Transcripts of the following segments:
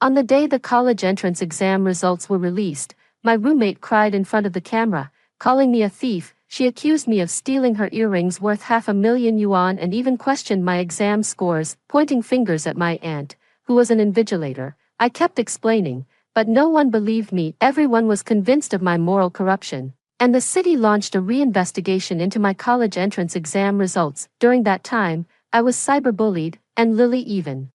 On the day the college entrance exam results were released, my roommate cried in front of the camera, calling me a thief. She accused me of stealing her earrings worth $500,000 and even questioned my exam scores, pointing fingers at my aunt, who was an invigilator. I kept explaining, but no one believed me. Everyone was convinced of my moral corruption, and the city launched a reinvestigation into my college entrance exam results. During that time, I was cyberbullied, and Lily even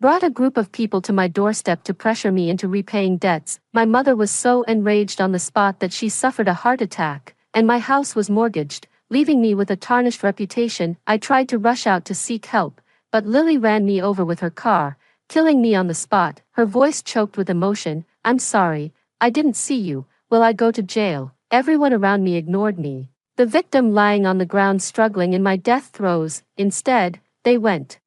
brought a group of people to my doorstep to pressure me into repaying debts. My mother was so enraged on the spot that she suffered a heart attack, and my house was mortgaged, leaving me with a tarnished reputation. I tried to rush out to seek help, but Lily ran me over with her car, killing me on the spot. Her voice choked with emotion. "I'm sorry, I didn't see you. Will I go to jail?" Everyone around me ignored me, the victim lying on the ground struggling in my death throes. Instead, they went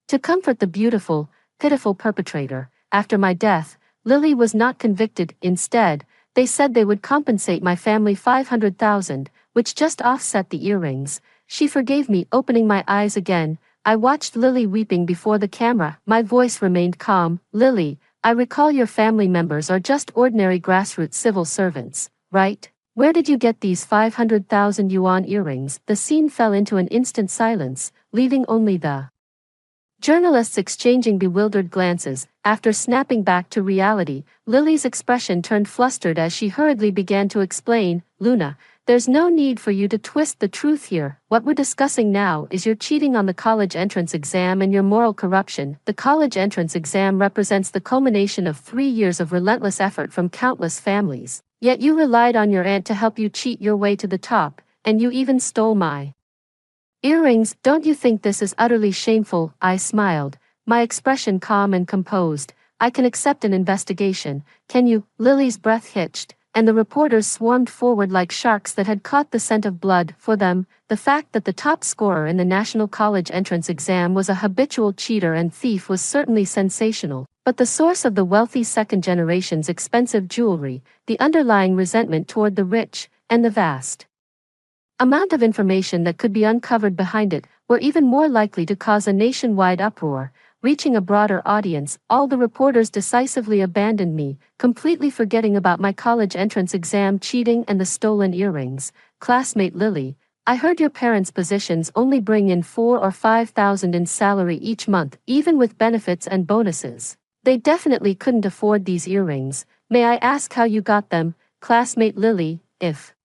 to comfort the beautiful, pitiful perpetrator. After my death, Lily was not convicted. Instead, they said they would compensate my family $500,000, which just offset the earrings. She forgave me. Opening my eyes again, I watched Lily weeping before the camera. My voice remained calm. "Lily, I recall your family members are just ordinary grassroots civil servants, right? Where did you get these 500,000 yuan earrings?" The scene fell into an instant silence, leaving only the journalists exchanging bewildered glances. After snapping back to reality, Lily's expression turned flustered as she hurriedly began to explain. "Luna, there's no need for you to twist the truth here. What we're discussing now is your cheating on the college entrance exam and your moral corruption. The college entrance exam represents the culmination of 3 years of relentless effort from countless families. Yet you relied on your aunt to help you cheat your way to the top, and you even stole my earrings. Don't you think this is utterly shameful?" I smiled, my expression calm and composed. "I can accept an investigation, can you?" Lily's breath hitched, and the reporters swarmed forward like sharks that had caught the scent of blood. For them, the fact that the top scorer in the national college entrance exam was a habitual cheater and thief was certainly sensational. But the source of the wealthy second generation's expensive jewelry, the underlying resentment toward the rich, and the vast amount of information that could be uncovered behind it, were even more likely to cause a nationwide uproar, reaching a broader audience. All the reporters decisively abandoned me, completely forgetting about my college entrance exam cheating and the stolen earrings. "Classmate Lily, I heard your parents' positions only bring in 4 or 5,000 in salary each month, even with benefits and bonuses. They definitely couldn't afford these earrings. May I ask how you got them?" "Classmate Lily, if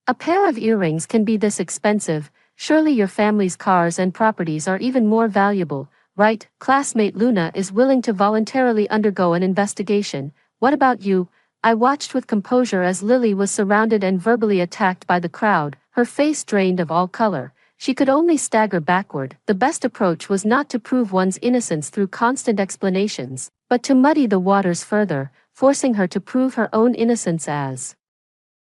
a pair of earrings can be this expensive, surely your family's cars and properties are even more valuable, right?" "Classmate Luna is willing to voluntarily undergo an investigation. What about you?" I watched with composure as Lily was surrounded and verbally attacked by the crowd, her face drained of all color. She could only stagger backward. The best approach was not to prove one's innocence through constant explanations, but to muddy the waters further, forcing her to prove her own innocence as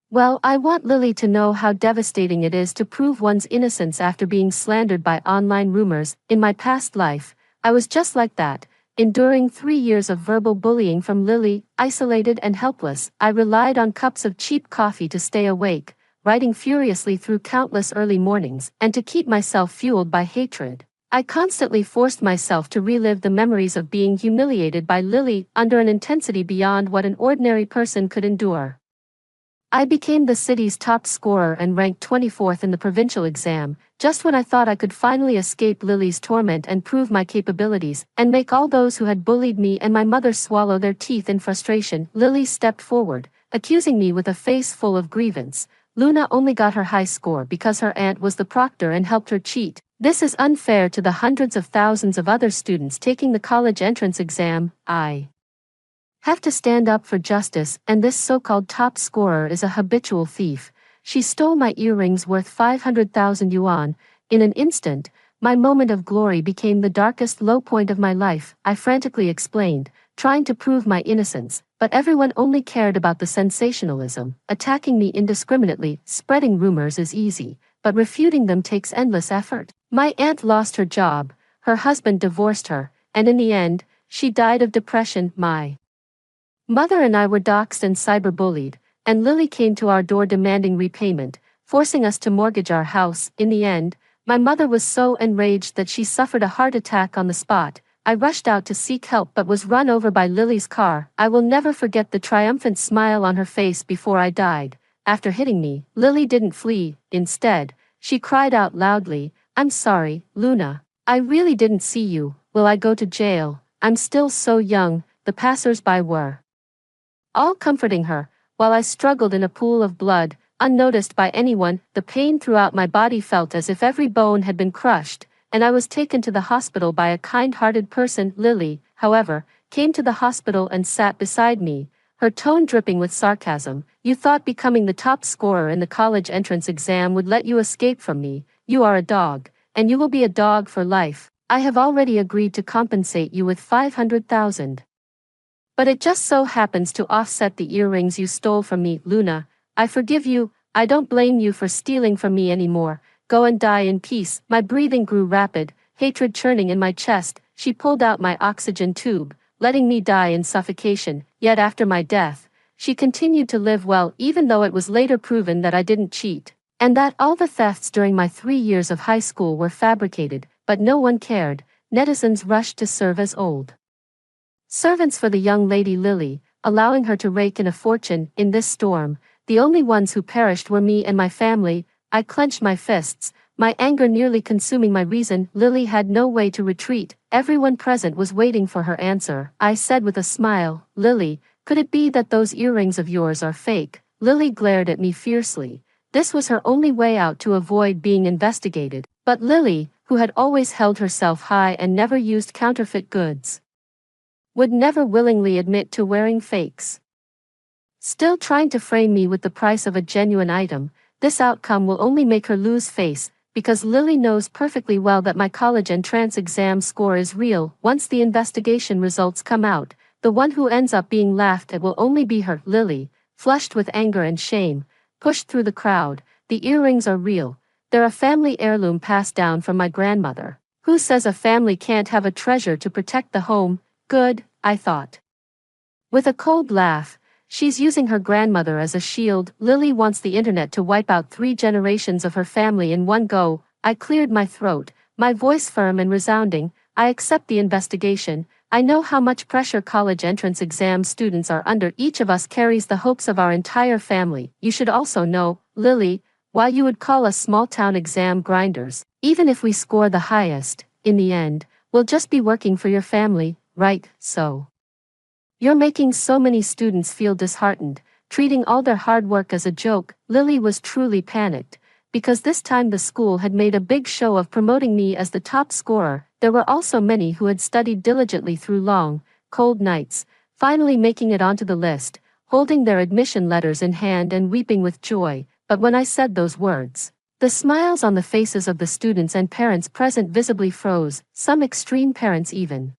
well. I want Lily to know how devastating it is to prove one's innocence after being slandered by online rumors. In my past life, I was just like that, enduring 3 years of verbal bullying from Lily. Isolated and helpless, I relied on cups of cheap coffee to stay awake, writing furiously through countless early mornings, and to keep myself fueled by hatred. I constantly forced myself to relive the memories of being humiliated by Lily under an intensity beyond what an ordinary person could endure. I became the city's top scorer and ranked 24th in the provincial exam, just when I thought I could finally escape Lily's torment and prove my capabilities, and make all those who had bullied me and my mother swallow their teeth in frustration. Lily stepped forward, accusing me with a face full of grievance. "Luna only got her high score because her aunt was the proctor and helped her cheat. This is unfair to the hundreds of thousands of other students taking the college entrance exam. I have to stand up for justice, and this so-called top scorer is a habitual thief. She stole my earrings worth 500,000 yuan. In an instant, my moment of glory became the darkest low point of my life. I frantically explained, trying to prove my innocence, but everyone only cared about the sensationalism. Attacking me indiscriminately, spreading rumors is easy, but refuting them takes endless effort. My aunt lost her job, her husband divorced her, and in the end, she died of depression. My mother and I were doxxed and cyberbullied, and Lily came to our door demanding repayment, forcing us to mortgage our house. In the end, my mother was so enraged that she suffered a heart attack on the spot. I rushed out to seek help but was run over by Lily's car. I will never forget the triumphant smile on her face before I died. After hitting me, Lily didn't flee. Instead, she cried out loudly, "I'm sorry, Luna. I really didn't see you. Will I go to jail? I'm still so young." The passers-by were all comforting her, while I struggled in a pool of blood, unnoticed by anyone. The pain throughout my body felt as if every bone had been crushed, and I was taken to the hospital by a kind-hearted person. Lily, however, came to the hospital and sat beside me, her tone dripping with sarcasm. "You thought becoming the top scorer in the college entrance exam would let you escape from me. You are a dog, and you will be a dog for life. I have already agreed to compensate you with 500,000. But it just so happens to offset the earrings you stole from me. Luna, I forgive you. I don't blame you for stealing from me anymore. Go and die in peace." My breathing grew rapid, hatred churning in my chest. She pulled out my oxygen tube, letting me die in suffocation. Yet after my death, she continued to live well, even though it was later proven that I didn't cheat, and that all the thefts during my 3 years of high school were fabricated. But no one cared. Netizens rushed to serve as old servants for the young lady Lily, allowing her to rake in a fortune. In this storm, the only ones who perished were me and my family. I clenched my fists, my anger nearly consuming my reason. Lily had no way to retreat. Everyone present was waiting for her answer. I said with a smile, "Lily, could it be that those earrings of yours are fake?" Lily glared at me fiercely. This was her only way out to avoid being investigated. But Lily, who had always held herself high and never used counterfeit goods, would never willingly admit to wearing fakes. Still trying to frame me with the price of a genuine item, this outcome will only make her lose face, because Lily knows perfectly well that my college entrance exam score is real. Once the investigation results come out, the one who ends up being laughed at will only be her. Lily, flushed with anger and shame, pushed through the crowd. "The earrings are real. They're a family heirloom passed down from my grandmother. Who says a family can't have a treasure to protect the home?" "Good," I thought. With a cold laugh, "She's using her grandmother as a shield." Lily wants the internet to wipe out 3 generations of her family in one go. I cleared my throat, my voice firm and resounding. "I accept the investigation. I know how much pressure college entrance exam students are under. Each of us carries the hopes of our entire family. You should also know, Lily, while you would call us small-town exam grinders, even if we score the highest, in the end, we'll just be working for your family, right? So you're making so many students feel disheartened, treating all their hard work as a joke." Lily was truly panicked, because this time the school had made a big show of promoting me as the top scorer. There were also many who had studied diligently through long, cold nights, finally making it onto the list, holding their admission letters in hand and weeping with joy. But when I said those words, the smiles on the faces of the students and parents present visibly froze. Some extreme parents even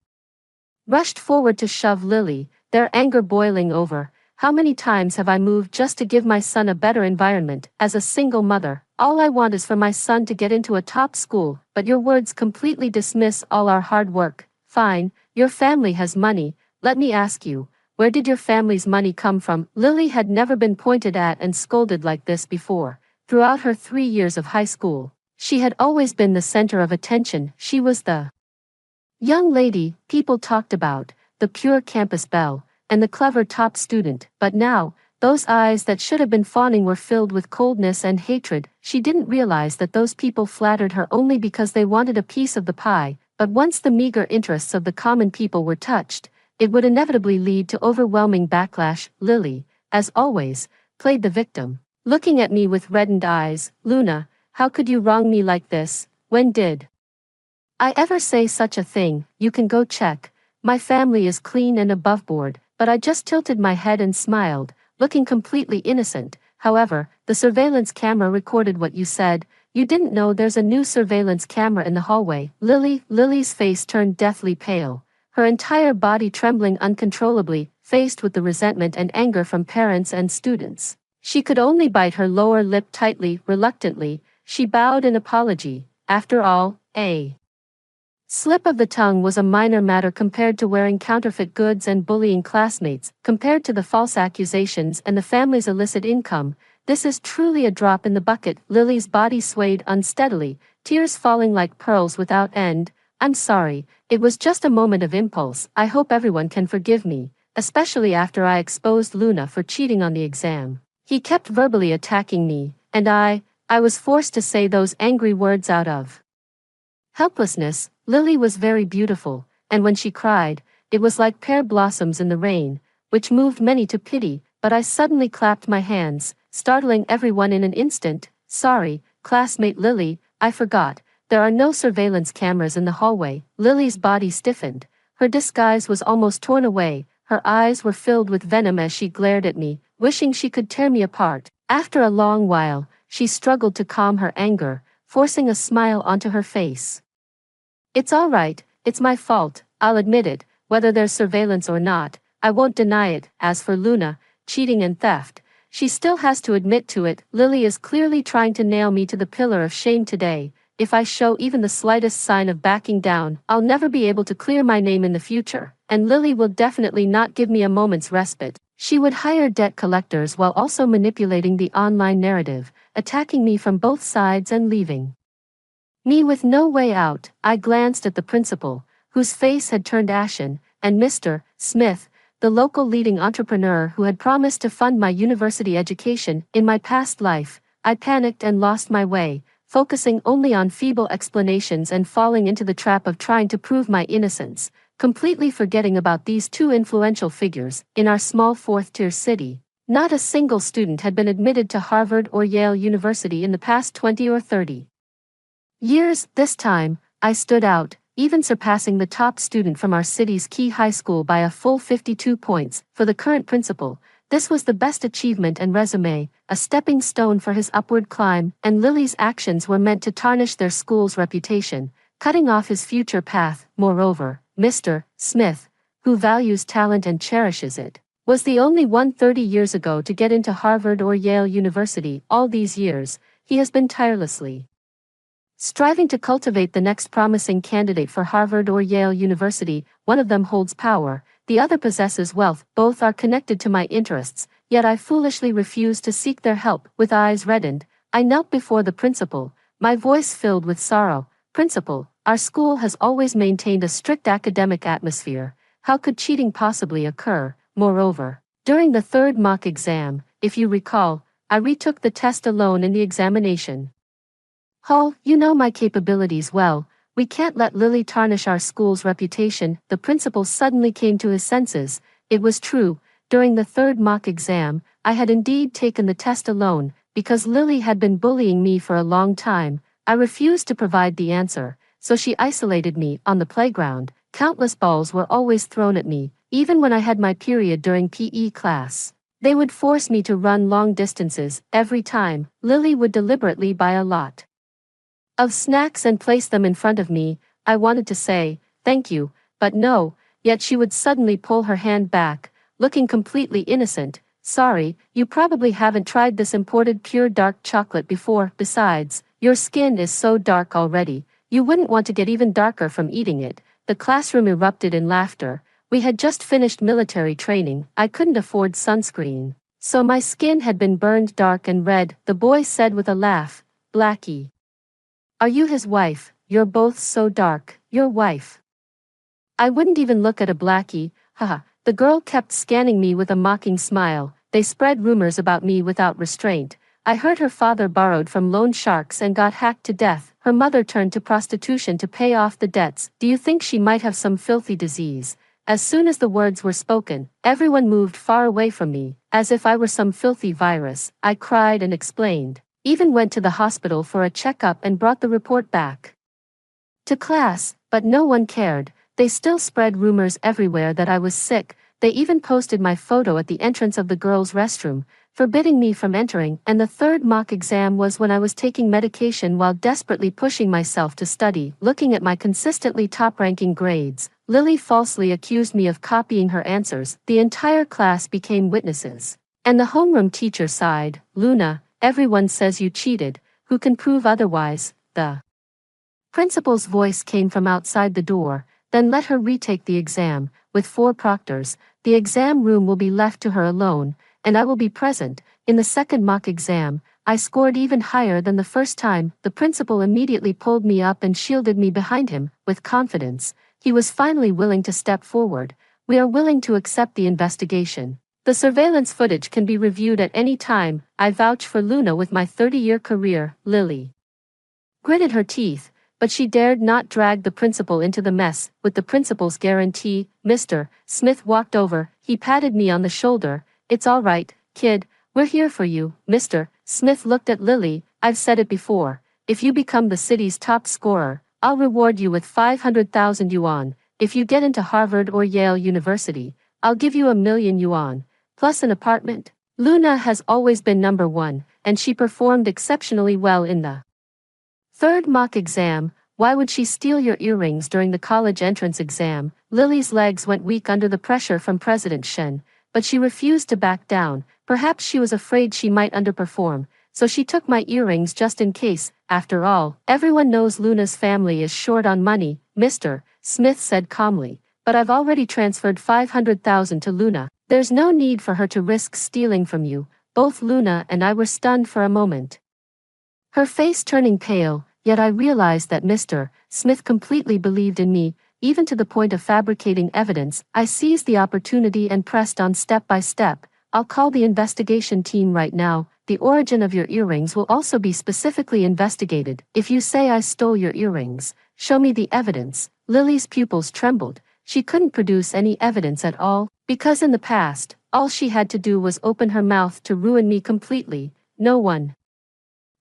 rushed forward to shove Lily, their anger boiling over. "How many times have I moved just to give my son a better environment? As a single mother, all I want is for my son to get into a top school, but your words completely dismiss all our hard work." "Fine, your family has money. Let me ask you, where did your family's money come from?" Lily had never been pointed at and scolded like this before. Throughout her 3 years of high school, she had always been the center of attention. She was the young lady people talked about, the pure campus belle, and the clever top student. But now, those eyes that should have been fawning were filled with coldness and hatred. She didn't realize that those people flattered her only because they wanted a piece of the pie, but once the meager interests of the common people were touched, it would inevitably lead to overwhelming backlash. Lily, as always, played the victim, looking at me with reddened eyes. "Luna, how could you wrong me like this? When did I ever say such a thing? You can go check. My family is clean and above board." But I just tilted my head and smiled, looking completely innocent. "However, the surveillance camera recorded what you said. You didn't know there's a new surveillance camera in the hallway." Lily's face turned deathly pale, her entire body trembling uncontrollably, faced with the resentment and anger from parents and students. She could only bite her lower lip tightly. Reluctantly, she bowed in apology. After all, a slip of the tongue was a minor matter compared to wearing counterfeit goods and bullying classmates. Compared to the false accusations and the family's illicit income, this is truly a drop in the bucket. Lily's body swayed unsteadily, tears falling like pearls without end. I'm sorry, it was just a moment of impulse. I hope everyone can forgive me, especially after I exposed Luna for cheating on the exam. He kept verbally attacking me, and I was forced to say those angry words out of helplessness. Lily was very beautiful, and when she cried, it was like pear blossoms in the rain, which moved many to pity, but I suddenly clapped my hands, startling everyone in an instant. Sorry, classmate Lily, I forgot. There are no surveillance cameras in the hallway. Lily's body stiffened. Her disguise was almost torn away. Her eyes were filled with venom as she glared at me, wishing she could tear me apart. After a long while, she struggled to calm her anger, forcing a smile onto her face. It's all right, it's my fault, I'll admit it, whether there's surveillance or not, I won't deny it. As for Luna, cheating and theft, she still has to admit to it. Lily is clearly trying to nail me to the pillar of shame today. If I show even the slightest sign of backing down, I'll never be able to clear my name in the future, and Lily will definitely not give me a moment's respite. She would hire debt collectors while also manipulating the online narrative, attacking me from both sides and leaving me with no way out. I glanced at the principal, whose face had turned ashen, and Mr. Smith, the local leading entrepreneur who had promised to fund my university education in my past life. I panicked and lost my way, focusing only on feeble explanations and falling into the trap of trying to prove my innocence, completely forgetting about these two influential figures in our small fourth-tier city. Not a single student had been admitted to Harvard or Yale University in the past 20 or 30 years. This time, I stood out, even surpassing the top student from our city's key high school by a full 52 points. For the current principal, this was the best achievement and resume, a stepping stone for his upward climb, and Lily's actions were meant to tarnish their school's reputation, cutting off his future path. Moreover, Mr. Smith, who values talent and cherishes it, was the only one 30 years ago to get into Harvard or Yale University. All these years, he has been tirelessly striving to cultivate the next promising candidate for Harvard or Yale University. One of them holds power, the other possesses wealth. Both are connected to my interests, yet I foolishly refused to seek their help. With eyes reddened, I knelt before the principal, my voice filled with sorrow. Principal, our school has always maintained a strict academic atmosphere. How could cheating possibly occur? Moreover, during the third mock exam, if you recall, I retook the test alone in the examination hall. You know my capabilities well. We can't let Lily tarnish our school's reputation. The principal suddenly came to his senses. It was true, during the third mock exam, I had indeed taken the test alone, because Lily had been bullying me for a long time. I refused to provide the answer, so she isolated me on the playground. Countless balls were always thrown at me, even when I had my period during PE class. They would force me to run long distances. Every time, Lily would deliberately buy a lot of snacks and place them in front of me. I wanted to say, thank you, but no, yet she would suddenly pull her hand back, looking completely innocent. Sorry, you probably haven't tried this imported pure dark chocolate before. Besides, your skin is so dark already, you wouldn't want to get even darker from eating it. The classroom erupted in laughter. We had just finished military training. I couldn't afford sunscreen, so my skin had been burned dark and red. The boy said with a laugh, Blackie, are you his wife? You're both so dark. Your wife? I wouldn't even look at a Blackie, haha. The girl kept scanning me with a mocking smile. They spread rumors about me without restraint. I heard her father borrowed from loan sharks and got hacked to death. Her mother turned to prostitution to pay off the debts. Do you think she might have some filthy disease? As soon as the words were spoken, everyone moved far away from me, as if I were some filthy virus. I cried and explained. Even went to the hospital for a checkup and brought the report back to class, but no one cared. They still spread rumors everywhere that I was sick. They even posted my photo at the entrance of the girls' restroom, forbidding me from entering. And the third mock exam was when I was taking medication while desperately pushing myself to study. Looking at my consistently top-ranking grades, Lily falsely accused me of copying her answers. The entire class became witnesses, and the homeroom teacher sighed. Luna, everyone says you cheated. Who can prove otherwise? The principal's voice came from outside the door. Then let her retake the exam. With 4 proctors, the exam room will be left to her alone, and I will be present. In the second mock exam, I scored even higher than the first time. The principal immediately pulled me up and shielded me behind him, with confidence. He was finally willing to step forward. We are willing to accept the investigation. The surveillance footage can be reviewed at any time. I vouch for Luna with my 30-year career. Lily gritted her teeth, but she dared not drag the principal into the mess. With the principal's guarantee, Mr. Smith walked over. He patted me on the shoulder. It's all right, kid. We're here for you. Mr. Smith looked at Lily. I've said it before. If you become the city's top scorer, I'll reward you with 500,000 yuan. If you get into Harvard or Yale University, I'll give you 1,000,000 yuan, plus an apartment. Luna has always been number one, and she performed exceptionally well in the third mock exam. Why would she steal your earrings during the college entrance exam? Lily's legs went weak under the pressure from President Shen, but she refused to back down. Perhaps she was afraid she might underperform, so she took my earrings just in case. After all, everyone knows Luna's family is short on money, Mr. Smith said calmly, but I've already transferred 500,000 to Luna. There's no need for her to risk stealing from you. Both Luna and I were stunned for a moment, her face turning pale, yet I realized that Mr. Smith completely believed in me, even to the point of fabricating evidence. I seized the opportunity and pressed on step by step. I'll call the investigation team right now. The origin of your earrings will also be specifically investigated. If you say I stole your earrings, show me the evidence. Lily's pupils trembled. She couldn't produce any evidence at all, because in the past, all she had to do was open her mouth to ruin me completely. No one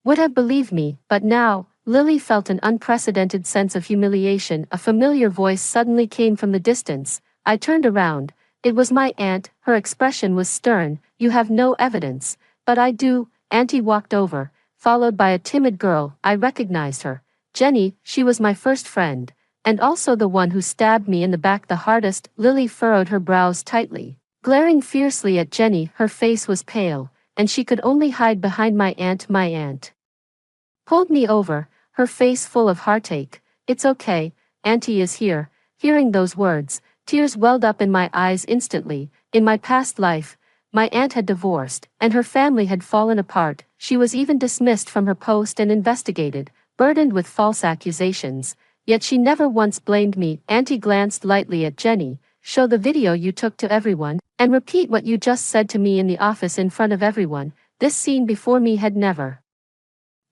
would have believed me, but now, Lily felt an unprecedented sense of humiliation. A familiar voice suddenly came from the distance. I turned around. It was my aunt. Her expression was stern. You have no evidence. But I do. Auntie walked over, followed by a timid girl. I recognized her. Jenny. She was my first friend, and also the one who stabbed me in the back the hardest. Lily furrowed her brows tightly, glaring fiercely at Jenny. Her face was pale, and she could only hide behind my aunt. My aunt pulled me over, her face full of heartache. It's okay, Auntie is here. Hearing those words, tears welled up in my eyes instantly. In my past life, my aunt had divorced, and her family had fallen apart. She was even dismissed from her post and investigated, burdened with false accusations. Yet she never once blamed me. Auntie glanced lightly at Jenny. Show the video you took to everyone, and repeat what you just said to me in the office in front of everyone. This scene before me had never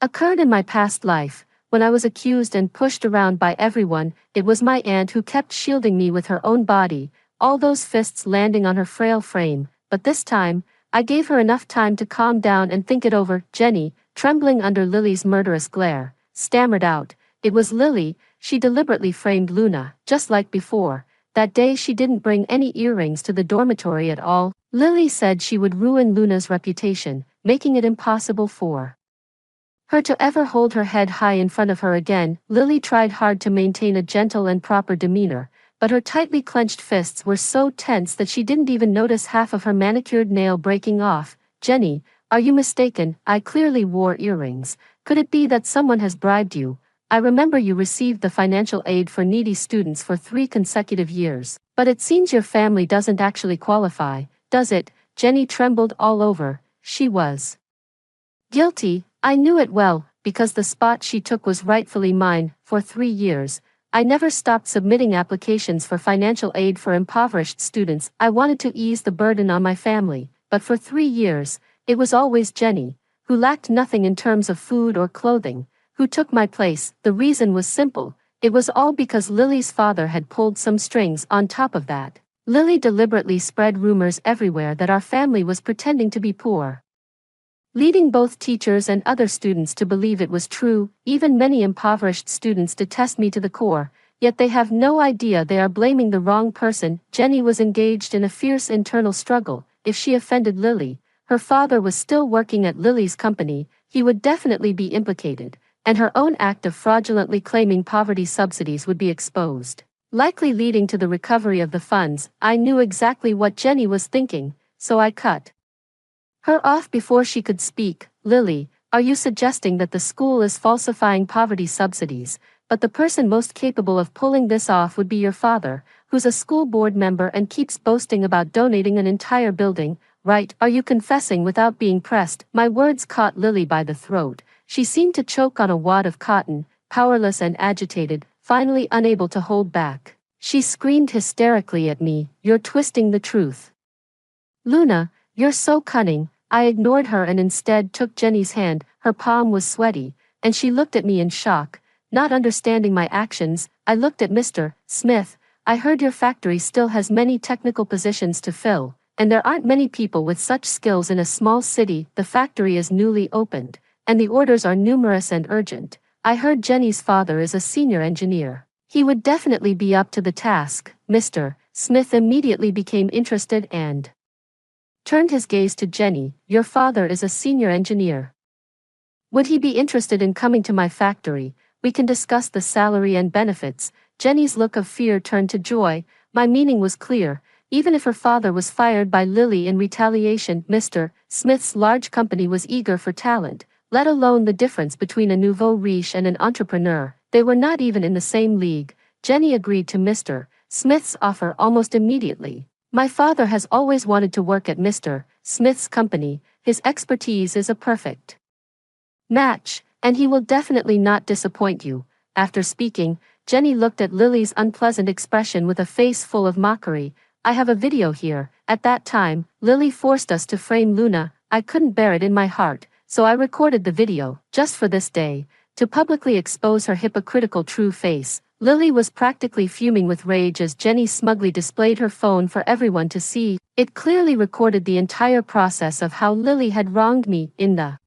occurred in my past life. When I was accused and pushed around by everyone, it was my aunt who kept shielding me with her own body, all those fists landing on her frail frame. But this time, I gave her enough time to calm down and think it over. Jenny, trembling under Lily's murderous glare, stammered out, "It was Lily. She deliberately framed Luna, just like before. That day she didn't bring any earrings to the dormitory at all. Lily said she would ruin Luna's reputation, making it impossible for her to ever hold her head high in front of her again." Lily tried hard to maintain a gentle and proper demeanor, but her tightly clenched fists were so tense that she didn't even notice half of her manicured nail breaking off. "Jenny, are you mistaken? I clearly wore earrings. Could it be that someone has bribed you? I remember you received the financial aid for needy students for 3 consecutive years. But it seems your family doesn't actually qualify, does it?" Jenny trembled all over. She was guilty. I knew it well, because the spot she took was rightfully mine. For 3 years, I never stopped submitting applications for financial aid for impoverished students. I wanted to ease the burden on my family, but for 3 years, it was always Jenny, who lacked nothing in terms of food or clothing, who took my place. The reason was simple. It was all because Lily's father had pulled some strings. On top of that, Lily deliberately spread rumors everywhere that our family was pretending to be poor, leading both teachers and other students to believe it was true. Even many impoverished students detest me to the core, yet they have no idea they are blaming the wrong person. Jenny was engaged in a fierce internal struggle. If she offended Lily, her father was still working at Lily's company, he would definitely be implicated, and her own act of fraudulently claiming poverty subsidies would be exposed, likely leading to the recovery of the funds. I knew exactly what Jenny was thinking, so I cut her off before she could speak. "Lily, are you suggesting that the school is falsifying poverty subsidies, but the person most capable of pulling this off would be your father, who's a school board member and keeps boasting about donating an entire building? right? Are you confessing without being pressed? My words caught Lily by the throat. She seemed to choke on a wad of cotton, powerless and agitated, finally unable to hold back. She screamed hysterically at me, "You're twisting the truth. Luna, you're so cunning." I ignored her and instead took Jenny's hand. Her palm was sweaty, and she looked at me in shock. Not understanding my actions, I looked at Mr. Smith. "I heard your factory still has many technical positions to fill, and there aren't many people with such skills in a small city. The factory is newly opened, and the orders are numerous and urgent. I heard Jenny's father is a senior engineer. He would definitely be up to the task." Mr. Smith immediately became interested and turned his gaze to Jenny. "Your father is a senior engineer. Would he be interested in coming to my factory? We can discuss the salary and benefits." Jenny's look of fear turned to joy. My meaning was clear. Even if her father was fired by Lily in retaliation, Mr. Smith's large company was eager for talent, let alone the difference between a nouveau riche and an entrepreneur. They were not even in the same league. Jenny agreed to Mr. Smith's offer almost immediately. "My father has always wanted to work at Mr. Smith's company. His expertise is a perfect match, and he will definitely not disappoint you." After speaking, Jenny looked at Lily's unpleasant expression with a face full of mockery. "I have a video here. At that time, Lily forced us to frame Luna. I couldn't bear it in my heart, so I recorded the video, just for this day, to publicly expose her hypocritical true face." Lily was practically fuming with rage as Jenny smugly displayed her phone for everyone to see. It clearly recorded the entire process of how Lily had wronged me. "In the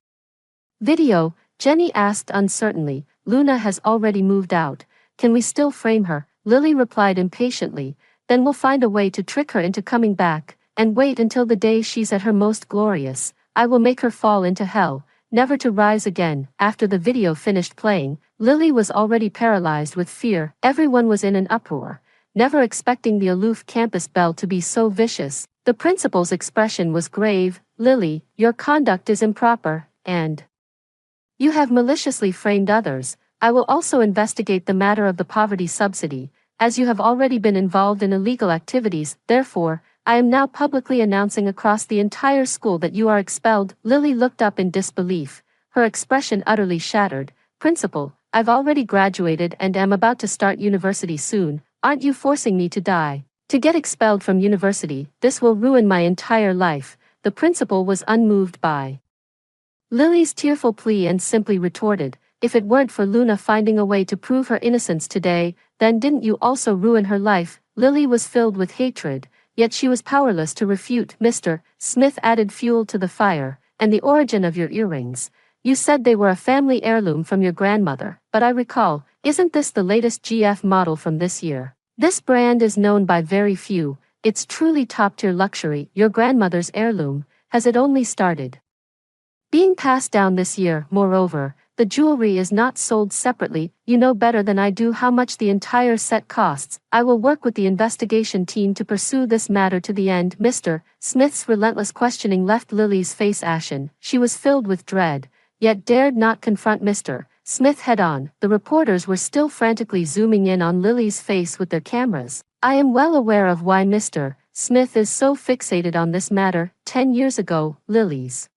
video," Jenny asked uncertainly, "Luna has already moved out. Can we still frame her?" Lily replied impatiently, "Then we'll find a way to trick her into coming back, and wait until the day she's at her most glorious. I will make her fall into hell, never to rise again." After the video finished playing, Lily was already paralyzed with fear. Everyone was in an uproar, never expecting the aloof campus belle to be so vicious. The principal's expression was grave. "Lily, your conduct is improper, and you have maliciously framed others. I will also investigate the matter of the poverty subsidy, as you have already been involved in illegal activities. Therefore, I am now publicly announcing across the entire school that you are expelled." Lily looked up in disbelief, her expression utterly shattered. "Principal, I've already graduated and am about to start university soon. Aren't you forcing me to die? To get expelled from university, this will ruin my entire life." The principal was unmoved by Lily's tearful plea and simply retorted, "If it weren't for Luna finding a way to prove her innocence today, then didn't you also ruin her life?" Lily was filled with hatred, yet she was powerless to refute. Mr. Smith added fuel to the fire. "And the origin of your earrings. You said they were a family heirloom from your grandmother, but I recall, isn't this the latest GF model from this year? This brand is known by very few. It's truly top-tier luxury. Your grandmother's heirloom. Has it only started being passed down this year? Moreover, the jewelry is not sold separately. You know better than I do how much the entire set costs. I will work with the investigation team to pursue this matter to the end." Mr. Smith's relentless questioning left Lily's face ashen. She was filled with dread, yet dared not confront Mr. Smith head-on. The reporters were still frantically zooming in on Lily's face with their cameras. I am well aware of why Mr. Smith is so fixated on this matter. 10 years ago, Lily's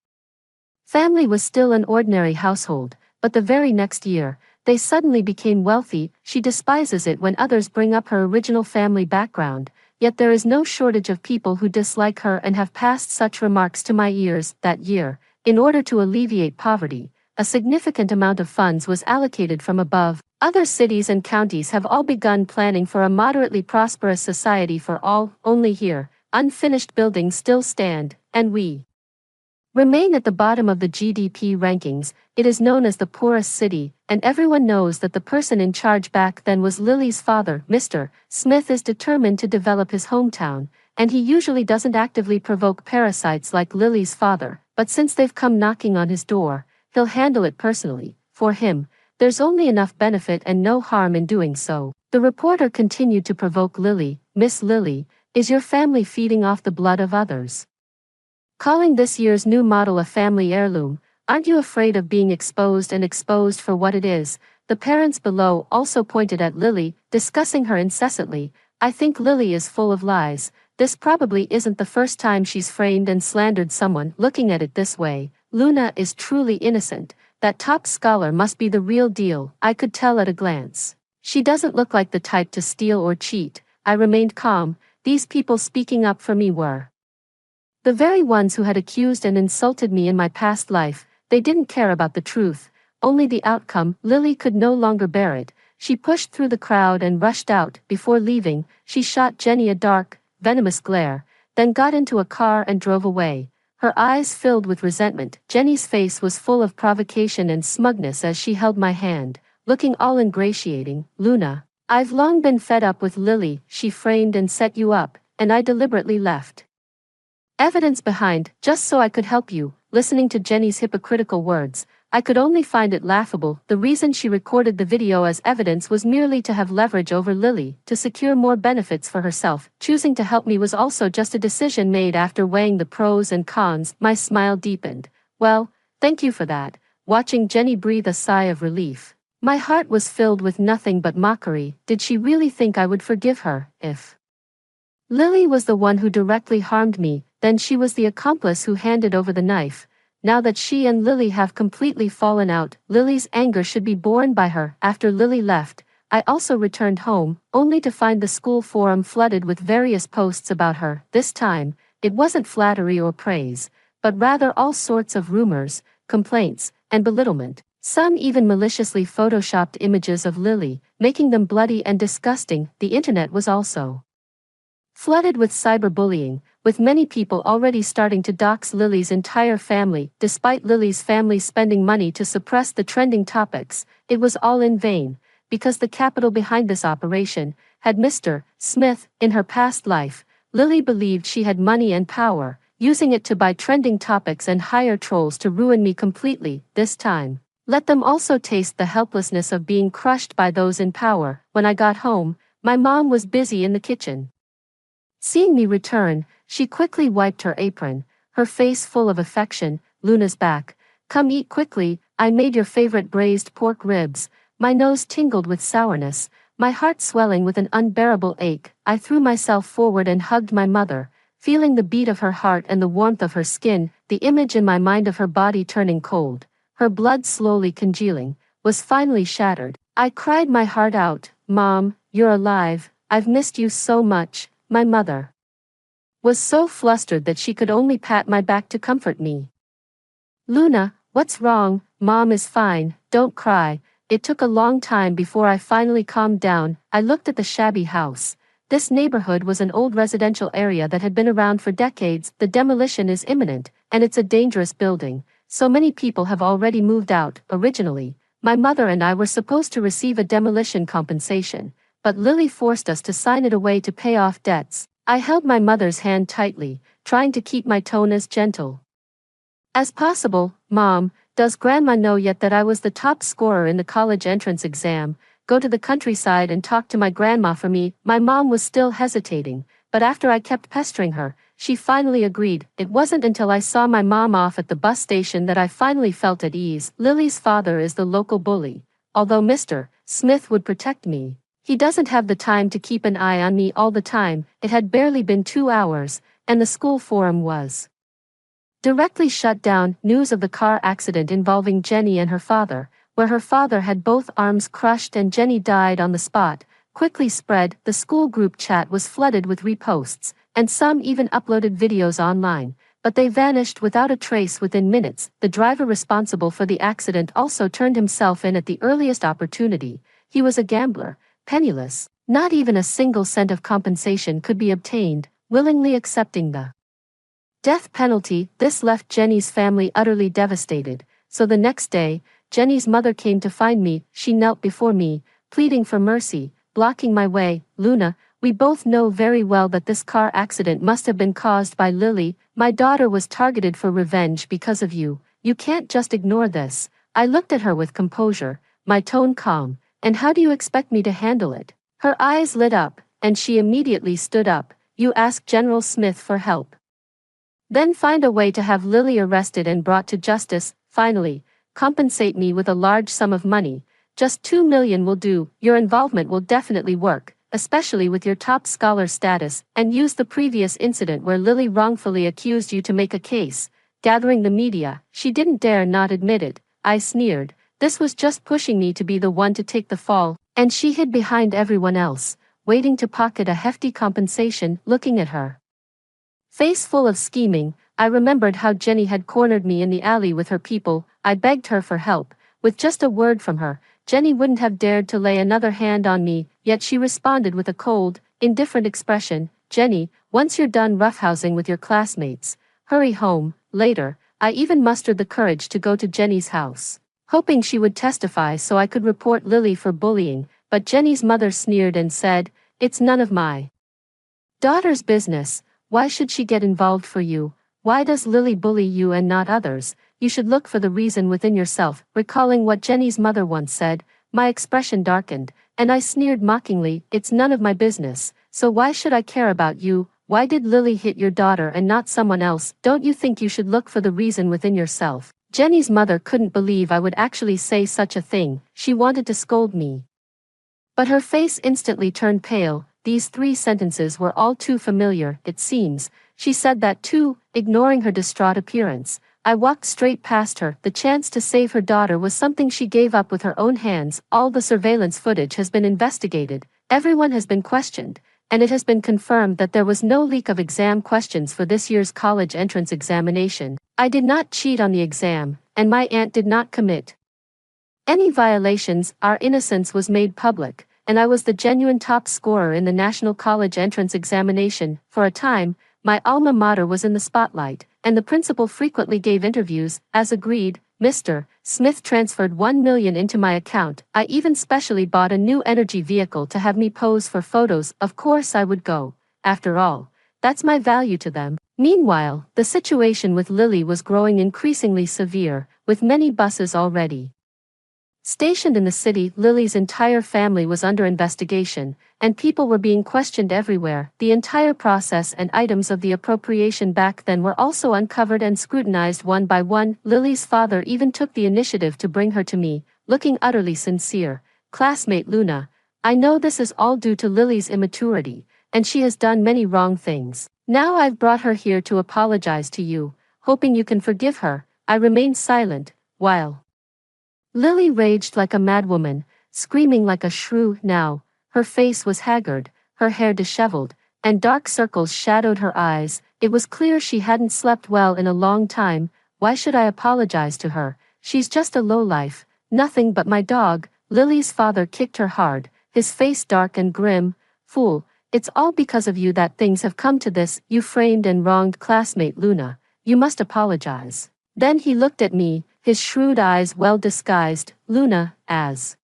family was still an ordinary household, but the very next year, they suddenly became wealthy. She despises it when others bring up her original family background, yet there is no shortage of people who dislike her and have passed such remarks to my ears. That year, in order to alleviate poverty, a significant amount of funds was allocated from above. Other cities and counties have all begun planning for a moderately prosperous society for all. Only here, unfinished buildings still stand, and we remain at the bottom of the GDP rankings. It is known as the poorest city, and everyone knows that the person in charge back then was Lily's father. Mr. Smith is determined to develop his hometown, and he usually doesn't actively provoke parasites like Lily's father, but since they've come knocking on his door, he'll handle it personally. For him, there's only enough benefit and no harm in doing so. The reporter continued to provoke Lily. "Miss Lily, is your family feeding off the blood of others? Calling this year's new model a family heirloom? Aren't you afraid of being exposed for what it is?" The parents below also pointed at Lily, discussing her incessantly. "I think Lily is full of lies. this probably isn't the first time she's framed and slandered someone. Looking at it this way, Luna is truly innocent. That top scholar must be the real deal, I could tell at a glance. She doesn't look like the type to steal or cheat. I remained calm. These people speaking up for me were the very ones who had accused and insulted me in my past life. They didn't care about the truth, only the outcome. Lily could no longer bear it. She pushed through the crowd and rushed out. Before leaving, she shot Jenny a dark, venomous glare, then got into a car and drove away, her eyes filled with resentment. Jenny's face was full of provocation and smugness as she held my hand, looking all ingratiating. Luna, I've long been fed up with Lily. She framed and set you up, and I deliberately left evidence behind, just so I could help you. Listening to Jenny's hypocritical words, I could only find it laughable. The reason she recorded the video as evidence was merely to have leverage over Lily, to secure more benefits for herself. Choosing to help me was also just a decision made after weighing the pros and cons. My smile deepened. Well, thank you for that. Watching Jenny breathe a sigh of relief, my heart was filled with nothing but mockery. Did she really think I would forgive her? If Lily was the one who directly harmed me, then she was the accomplice who handed over the knife. Now that she and Lily have completely fallen out, Lily's anger should be borne by her. After Lily left, I also returned home, only to find the school forum flooded with various posts about her. This time, it wasn't flattery or praise, but rather all sorts of rumors, complaints, and belittlement. Some even maliciously photoshopped images of Lily, making them bloody and disgusting. The internet was also flooded with cyberbullying, with many people already starting to dox Lily's entire family. Despite Lily's family spending money to suppress the trending topics, it was all in vain, because the capital behind this operation had Mr. Smith. In her past life, Lily believed she had money and power, using it to buy trending topics and hire trolls to ruin me completely. This time, let them also taste the helplessness of being crushed by those in power. When I got home, my mom was busy in the kitchen. Seeing me return, she quickly wiped her apron, her face full of affection. Luna's back. Come eat quickly, I made your favorite braised pork ribs. My nose tingled with sourness, my heart swelling with an unbearable ache. I threw myself forward and hugged my mother, feeling the beat of her heart and the warmth of her skin. The image in my mind of her body turning cold, her blood slowly congealing, was finally shattered. I cried my heart out. Mom, you're alive, I've missed you so much. My mother was so flustered that she could only pat my back to comfort me. Luna, what's wrong? Mom is fine, don't cry. It took a long time before I finally calmed down. I looked at the shabby house. This neighborhood was an old residential area that had been around for decades. The demolition is imminent, and it's a dangerous building. So many people have already moved out. Originally, my mother and I were supposed to receive a demolition compensation, but Lily forced us to sign it away to pay off debts. I held my mother's hand tightly, trying to keep my tone as gentle as possible. Mom, does Grandma know yet that I was the top scorer in the college entrance exam? Go to the countryside and talk to my grandma for me. My mom was still hesitating, but after I kept pestering her, she finally agreed. It wasn't until I saw my mom off at the bus station that I finally felt at ease. Lily's father is the local bully. Although Mr. Smith would protect me, he doesn't have the time to keep an eye on me all the time. It had barely been 2 hours, and the school forum was directly shut down. News of the car accident involving Jenny and her father, where her father had both arms crushed and Jenny died on the spot, quickly spread. The school group chat was flooded with reposts, and some even uploaded videos online, but they vanished without a trace within minutes. The driver responsible for the accident also turned himself in at the earliest opportunity. He was a gambler, penniless. Not even a single cent of compensation could be obtained, willingly accepting the death penalty. This left Jenny's family utterly devastated. So the next day, Jenny's mother came to find me. She knelt before me, pleading for mercy, blocking my way. Luna, we both know very well that this car accident must have been caused by Lily. My daughter was targeted for revenge because of you. You can't just ignore this. I looked at her with composure, my tone calm. And how do you expect me to handle it? Her eyes lit up, and she immediately stood up. You ask General Smith for help. Then find a way to have Lily arrested and brought to justice. Finally, compensate me with a large sum of money. Just $2 million will do. Your involvement will definitely work. especially with your top scholar status, and use the previous incident where Lily wrongfully accused you to make a case. Gathering the media, she didn't dare not admit it. I sneered. This was just pushing me to be the one to take the fall, and she hid behind everyone else, waiting to pocket a hefty compensation. Looking at her face full of scheming, I remembered how Jenny had cornered me in the alley with her people. I begged her for help. With just a word from her, Jenny wouldn't have dared to lay another hand on me, yet she responded with a cold, indifferent expression. Jenny, once you're done roughhousing with your classmates, hurry home. Later, I even mustered the courage to go to Jenny's house, hoping she would testify so I could report Lily for bullying, but Jenny's mother sneered and said, "It's none of my daughter's business. Why should she get involved for you? Why does Lily bully you and not others? You should look for the reason within yourself." Recalling what Jenny's mother once said, my expression darkened, and I sneered mockingly, "It's none of my business, so why should I care about you? Why did Lily hit your daughter and not someone else? Don't you think you should look for the reason within yourself?" Jenny's mother couldn't believe I would actually say such a thing. She wanted to scold me, but her face instantly turned pale. These 3 sentences were all too familiar. "It seems she said that too." Ignoring her distraught appearance, I walked straight past her. The chance to save her daughter was something she gave up with her own hands. All the surveillance footage has been investigated, everyone has been questioned, and it has been confirmed that there was no leak of exam questions for this year's college entrance examination. I did not cheat on the exam, and my aunt did not commit any violations. Our innocence was made public, and I was the genuine top scorer in the National College Entrance Examination. For a time, my alma mater was in the spotlight, and the principal frequently gave interviews. As agreed, Mr. Smith transferred $1 million into my account. I even specially bought a new energy vehicle to have me pose for photos. Of course I would go. After all, that's my value to them. Meanwhile, the situation with Lily was growing increasingly severe, with many buses already stationed in the city. Lily's entire family was under investigation, and people were being questioned everywhere. The entire process and items of the appropriation back then were also uncovered and scrutinized one by one. Lily's father even took the initiative to bring her to me, looking utterly sincere. "Classmate Luna, I know this is all due to Lily's immaturity, and she has done many wrong things. Now I've brought her here to apologize to you, hoping you can forgive her." I remained silent, while Lily raged like a madwoman, screaming like a shrew. Now, her face was haggard, her hair disheveled, and dark circles shadowed her eyes. It was clear she hadn't slept well in a long time. Why should I apologize to her? She's just a lowlife, nothing but my dog. Lily's father kicked her hard, his face dark and grim. "Fool, it's all because of you that things have come to this. You framed and wronged classmate Luna. You must apologize." Then he looked at me, his shrewd eyes well disguised. "Luna, as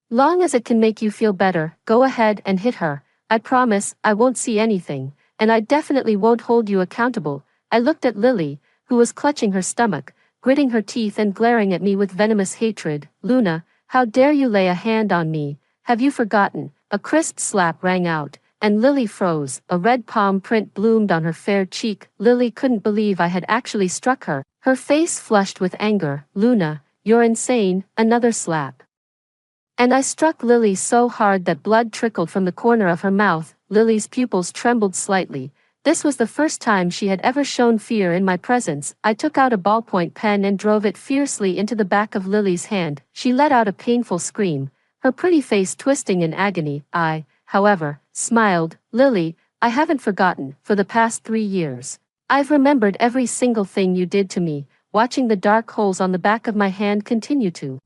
long as it can make you feel better, go ahead and hit her. I promise I won't see anything, and I definitely won't hold you accountable." I looked at Lily, who was clutching her stomach, gritting her teeth and glaring at me with venomous hatred. "Luna, how dare you lay a hand on me? Have you forgotten?" A crisp slap rang out, and Lily froze. A red palm print bloomed on her fair cheek. Lily couldn't believe I had actually struck her, her face flushed with anger. "Luna, you're insane." Another slap, and I struck Lily so hard that blood trickled from the corner of her mouth. Lily's pupils trembled slightly. This was the first time she had ever shown fear in my presence. I took out a ballpoint pen and drove it fiercely into the back of Lily's hand. She let out a painful scream, her pretty face twisting in agony. I, however, smiled. "Lily, I haven't forgotten. For the past 3 years, I've remembered every single thing you did to me." Watching the dark holes on the back of my hand continue to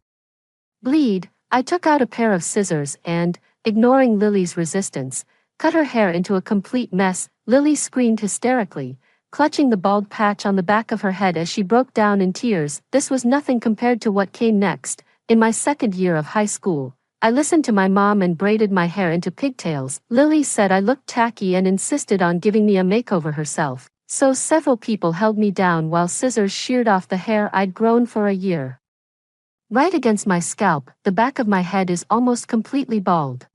bleed, I took out a pair of scissors and, ignoring Lily's resistance, cut her hair into a complete mess. Lily screamed hysterically, clutching the bald patch on the back of her head as she broke down in tears. This was nothing compared to what came next. In my second year of high school, I listened to my mom and braided my hair into pigtails. Lily said I looked tacky and insisted on giving me a makeover herself, so several people held me down while scissors sheared off the hair I'd grown for a year. Right against my scalp, the back of my head is almost completely bald.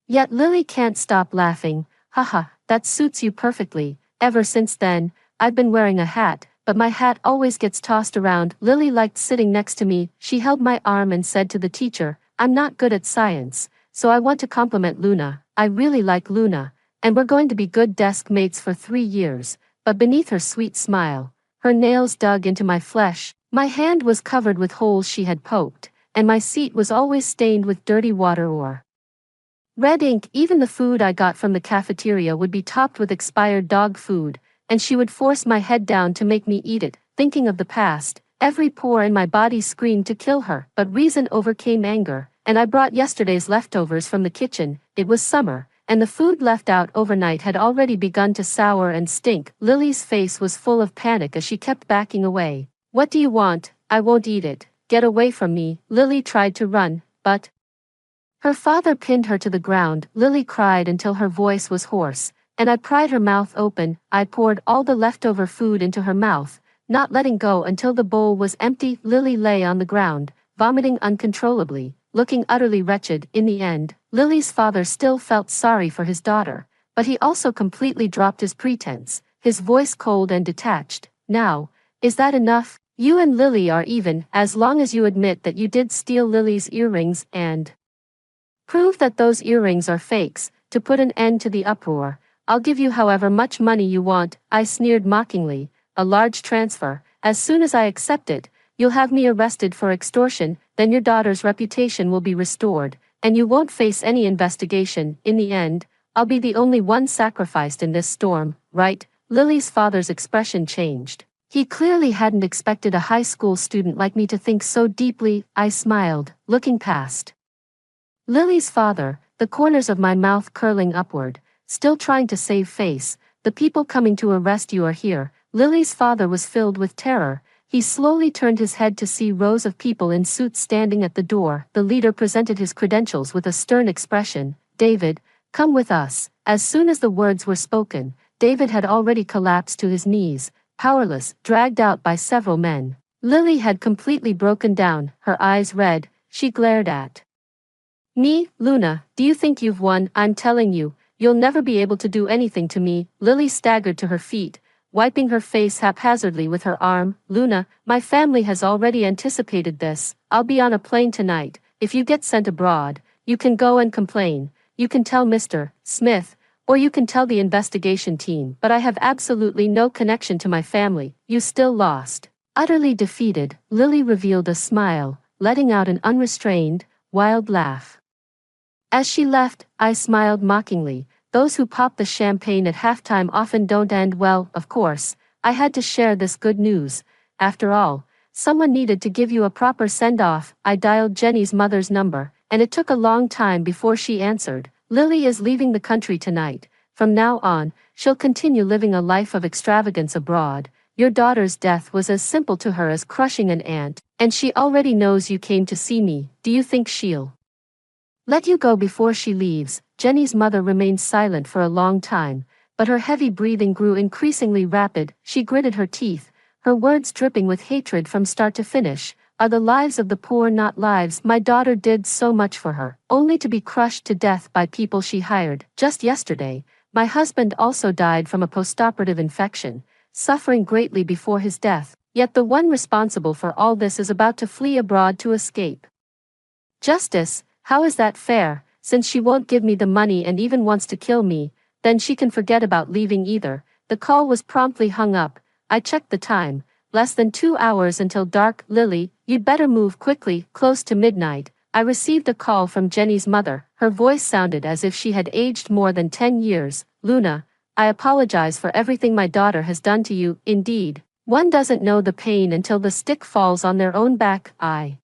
Yet Lily can't stop laughing. "Haha, that suits you perfectly." Ever since then, I've been wearing a hat, but my hat always gets tossed around. Lily liked sitting next to me. She held my arm and said to the teacher, "I'm not good at science, so I want to compliment Luna. I really like Luna, and we're going to be good desk mates for 3 years. But beneath her sweet smile, her nails dug into my flesh, my hand was covered with holes she had poked, and my seat was always stained with dirty water or red ink. Even the food I got from the cafeteria would be topped with expired dog food, and she would force my head down to make me eat it. Thinking of the past, every pore in my body screamed to kill her, but reason overcame anger, and I brought yesterday's leftovers from the kitchen. It was summer, and the food left out overnight had already begun to sour and stink. Lily's face was full of panic as she kept backing away. "What do you want? I won't eat it. Get away from me." Lily tried to run, but her father pinned her to the ground. Lily cried until her voice was hoarse, and I pried her mouth open. I poured all the leftover food into her mouth, not letting go until the bowl was empty. Lily lay on the ground, vomiting uncontrollably, looking utterly wretched. In the end, Lily's father still felt sorry for his daughter, but he also completely dropped his pretense, his voice cold and detached. "Now, is that enough? You and Lily are even, as long as you admit that you did steal Lily's earrings and prove that those earrings are fakes. To put an end to the uproar, I'll give you however much money you want." I sneered mockingly. "A large transfer. As soon as I accept it, you'll have me arrested for extortion, then your daughter's reputation will be restored, and you won't face any investigation. In the end, I'll be the only one sacrificed in this storm, right?" Lily's father's expression changed. He clearly hadn't expected a high school student like me to think so deeply. I smiled, looking past Lily's father, the corners of my mouth curling upward, still trying to save face. "The people coming to arrest you are here." Lily's father was filled with terror. He slowly turned his head to see rows of people in suits standing at the door. The leader presented his credentials with a stern expression. "David, come with us." As soon as the words were spoken, David had already collapsed to his knees, powerless, dragged out by several men. Lily had completely broken down, her eyes red. She glared at me. "Luna, do you think you've won? I'm telling you, you'll never be able to do anything to me." Lily staggered to her feet, wiping her face haphazardly with her arm. "Luna, my family has already anticipated this. I'll be on a plane tonight. If you get sent abroad, you can go and complain. You can tell Mr. Smith, or you can tell the investigation team, but I have absolutely no connection to my family." "You still lost." Utterly defeated, Lily revealed a smile, letting out an unrestrained, wild laugh. As she left, I smiled mockingly. Those who pop the champagne at halftime often don't end well. Of course, I had to share this good news. After all, someone needed to give you a proper send-off. I dialed Jenny's mother's number, and it took a long time before she answered. "Lily is leaving the country tonight. From now on, she'll continue living a life of extravagance abroad. Your daughter's death was as simple to her as crushing an ant, and she already knows you came to see me. Do you think she'll let you go before she leaves?" Jenny's mother remained silent for a long time, but her heavy breathing grew increasingly rapid. She gritted her teeth, her words dripping with hatred from start to finish. "Are the lives of the poor not lives? My daughter did so much for her, only to be crushed to death by people she hired. Just yesterday, my husband also died from a postoperative infection, suffering greatly before his death, yet the one responsible for all this is about to flee abroad to escape justice. How is that fair? Since she won't give me the money and even wants to kill me, then she can forget about leaving either." The call was promptly hung up. I checked the time. Less than 2 hours until dark. "Lily, you'd better move quickly." Close to midnight, I received a call from Jenny's mother. Her voice sounded as if she had aged more than 10 years. "Luna, I apologize for everything my daughter has done to you. Indeed, one doesn't know the pain until the stick falls on their own back. I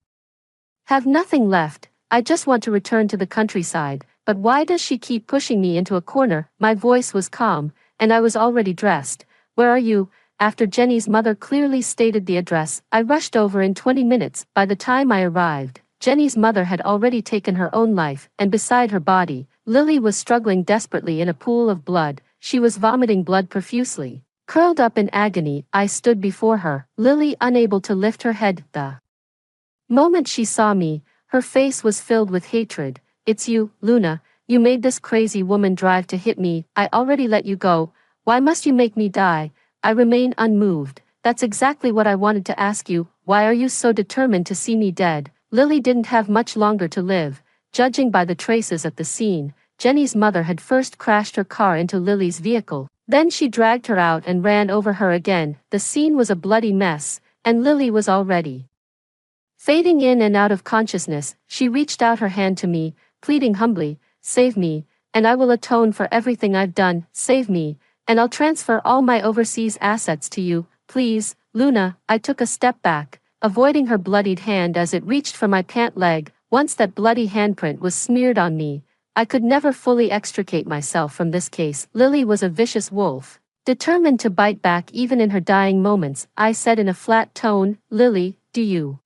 have nothing left. I just want to return to the countryside, but why does she keep pushing me into a corner?" My voice was calm, and I was already dressed. "Where are you?" After Jenny's mother clearly stated the address, I rushed over in 20 minutes. By the time I arrived, Jenny's mother had already taken her own life, and beside her body, Lily was struggling desperately in a pool of blood. She was vomiting blood profusely. Curled up in agony, I stood before her, Lily unable to lift her head. The moment she saw me, her face was filled with hatred. "It's you, Luna. You made this crazy woman drive to hit me. I already let you go. Why must you make me die?" I remain unmoved. "That's exactly what I wanted to ask you. Why are you so determined to see me dead?" Lily didn't have much longer to live. Judging by the traces at the scene, Jenny's mother had first crashed her car into Lily's vehicle. Then she dragged her out and ran over her again. The scene was a bloody mess, and Lily was already fading in and out of consciousness. She reached out her hand to me, pleading humbly, "Save me, and I will atone for everything I've done. Save me, and I'll transfer all my overseas assets to you, please, Luna." I took a step back, avoiding her bloodied hand as it reached for my pant leg. Once that bloody handprint was smeared on me, I could never fully extricate myself from this case. Lily was a vicious wolf, determined to bite back even in her dying moments. I said in a flat tone, "Lily, do you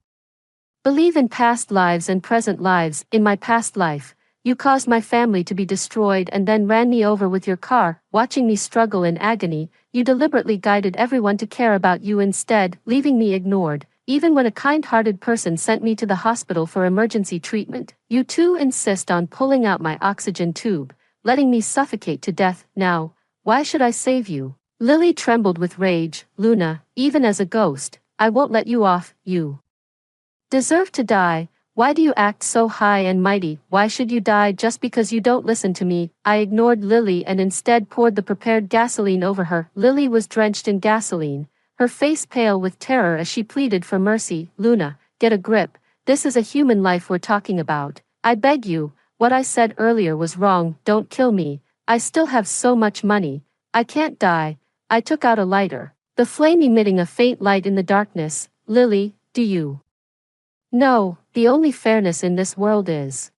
believe in past lives and present lives? In my past life, you caused my family to be destroyed and then ran me over with your car. Watching me struggle in agony, you deliberately guided everyone to care about you instead, leaving me ignored. Even when a kind-hearted person sent me to the hospital for emergency treatment, you too insist on pulling out my oxygen tube, letting me suffocate to death. Now, why should I save you?" Lily trembled with rage. "Luna, even as a ghost, I won't let you off. You deserve to die. Why do you act so high and mighty? Why should you die just because you don't listen to me?" I ignored Lily and instead poured the prepared gasoline over her. Lily was drenched in gasoline, her face pale with terror as she pleaded for mercy. "Luna, get a grip. This is a human life we're talking about. I beg you, what I said earlier was wrong. Don't kill me. I still have so much money. I can't die." I took out a lighter, the flame emitting a faint light in the darkness. "Lily, do you know, the only fairness in this world is,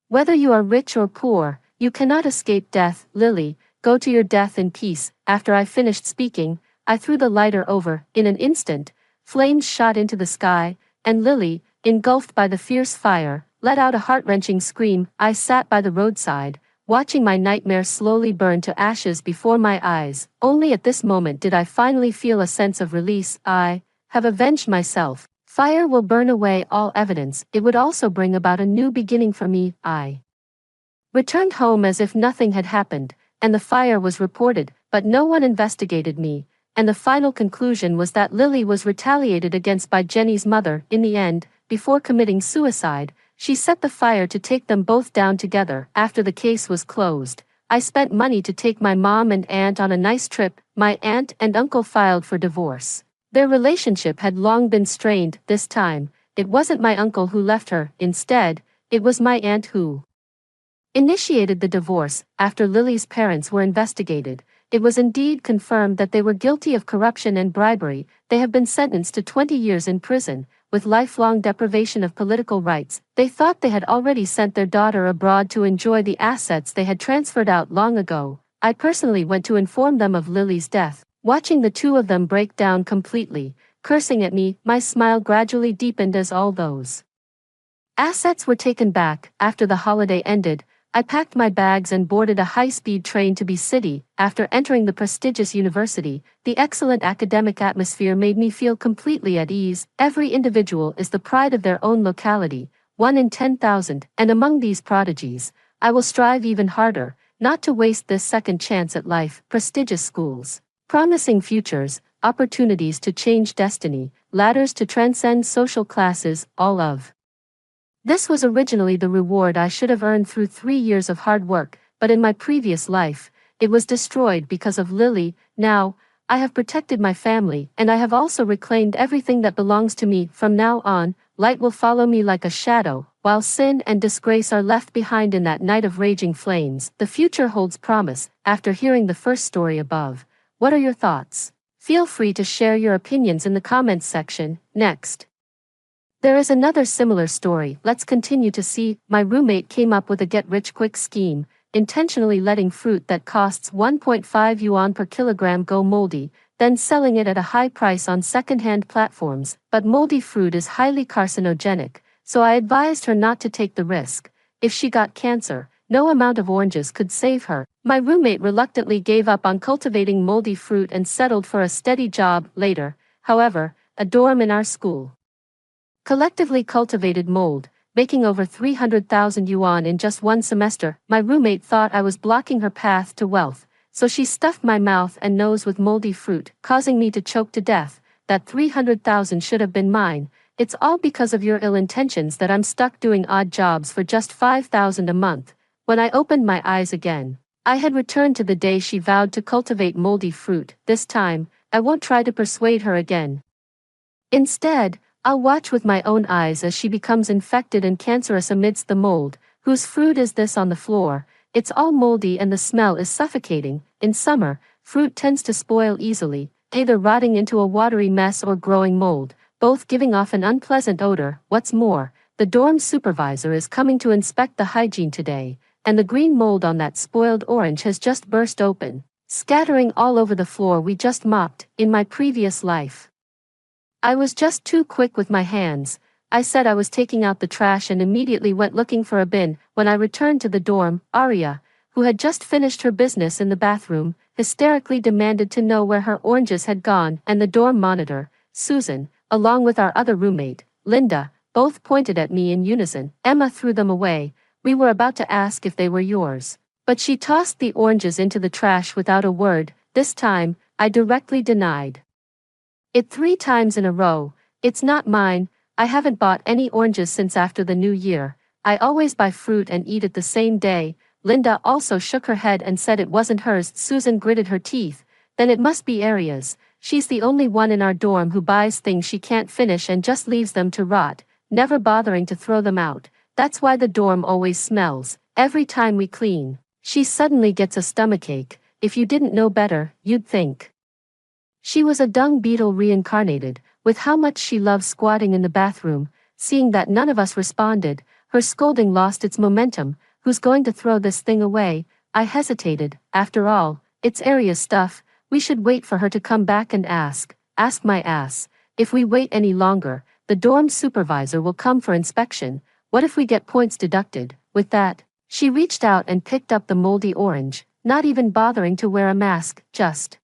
whether you are rich or poor, you cannot escape death. Lily, go to your death in peace." After I finished speaking, I threw the lighter over. In an instant, flames shot into the sky, and Lily, engulfed by the fierce fire, let out a heart-wrenching scream. I sat by the roadside, watching my nightmare slowly burn to ashes before my eyes. Only at this moment did I finally feel a sense of release. I have avenged myself. Fire will burn away all evidence. It would also bring about a new beginning for me. I returned home as if nothing had happened, and the fire was reported, but no one investigated me, and the final conclusion was that Lily was retaliated against by Jenny's mother. In the end, before committing suicide, she set the fire to take them both down together. After the case was closed, I spent money to take my mom and aunt on a nice trip. My aunt and uncle filed for divorce. Their relationship had long been strained. This time, it wasn't my uncle who left her. Instead, it was my aunt who initiated the divorce. After Lily's parents were investigated, it was indeed confirmed that they were guilty of corruption and bribery. They have been sentenced to 20 years in prison, with lifelong deprivation of political rights. They thought they had already sent their daughter abroad to enjoy the assets they had transferred out long ago. I personally went to inform them of Lily's death. Watching the two of them break down completely, cursing at me, my smile gradually deepened as all those assets were taken back. After the holiday ended, I packed my bags and boarded a high-speed train to City. After entering the prestigious university, the excellent academic atmosphere made me feel completely at ease. Every individual is the pride of their own locality, 1 in 10,000, and among these prodigies, I will strive even harder, not to waste this second chance at life. Prestigious schools, promising futures, opportunities to change destiny, ladders to transcend social classes, all of this was originally the reward I should have earned through 3 years of hard work, but in my previous life, it was destroyed because of Lily. Now, I have protected my family, and I have also reclaimed everything that belongs to me. From now on, light will follow me like a shadow, while sin and disgrace are left behind in that night of raging flames. The future holds promise. After hearing the first story above, what are your thoughts? Feel free to share your opinions in the comments section. Next, there is another similar story. Let's continue to see. My roommate came up with a get-rich-quick scheme, intentionally letting fruit that costs 1.5 yuan per kilogram go moldy, then selling it at a high price on second-hand platforms. But moldy fruit is highly carcinogenic, so I advised her not to take the risk. If she got cancer, no amount of oranges could save her. My roommate reluctantly gave up on cultivating moldy fruit and settled for a steady job. Later, however, a dorm in our school collectively cultivated mold, making over 300,000 yuan in just one semester. My roommate thought I was blocking her path to wealth, so she stuffed my mouth and nose with moldy fruit, causing me to choke to death. That 300,000 should have been mine, It's all because of your ill intentions that I'm stuck doing odd jobs for just 5,000 a month. When I opened my eyes again, I had returned to the day she vowed to cultivate moldy fruit. This time, I won't try to persuade her again. Instead, I'll watch with my own eyes as she becomes infected and cancerous amidst the mold. Whose fruit is this on the floor? It's all moldy and the smell is suffocating. In summer, fruit tends to spoil easily, either rotting into a watery mess or growing mold, both giving off an unpleasant odor. What's more, the dorm supervisor is coming to inspect the hygiene today, and the green mold on that spoiled orange has just burst open, scattering all over the floor we just mopped. In my previous life, I was just too quick with my hands. I said I was taking out the trash and immediately went looking for a bin. When I returned to the dorm, Arya, who had just finished her business in the bathroom, hysterically demanded to know where her oranges had gone, and the dorm monitor, Susan, along with our other roommate, Linda, both pointed at me in unison. Emma threw them away. We were about to ask if they were yours, but she tossed the oranges into the trash without a word. This time, I directly denied it 3 times in a row. It's not mine. I haven't bought any oranges since after the new year. I always buy fruit and eat it the same day. Linda also shook her head and said it wasn't hers. Susan gritted her teeth. Then it must be Aria's. She's the only one in our dorm who buys things she can't finish and just leaves them to rot, never bothering to throw them out. That's why the dorm always smells. Every time we clean, she suddenly gets a stomachache. If you didn't know better, you'd think she was a dung beetle reincarnated. With how much she loves squatting in the bathroom, seeing that none of us responded, her scolding lost its momentum. Who's going to throw this thing away? I hesitated. After all, it's Aria's stuff. We should wait for her to come back and ask. Ask my ass. If we wait any longer, the dorm supervisor will come for inspection. What if we get points deducted? With that, she reached out and picked up the moldy orange, not even bothering to wear a mask, just.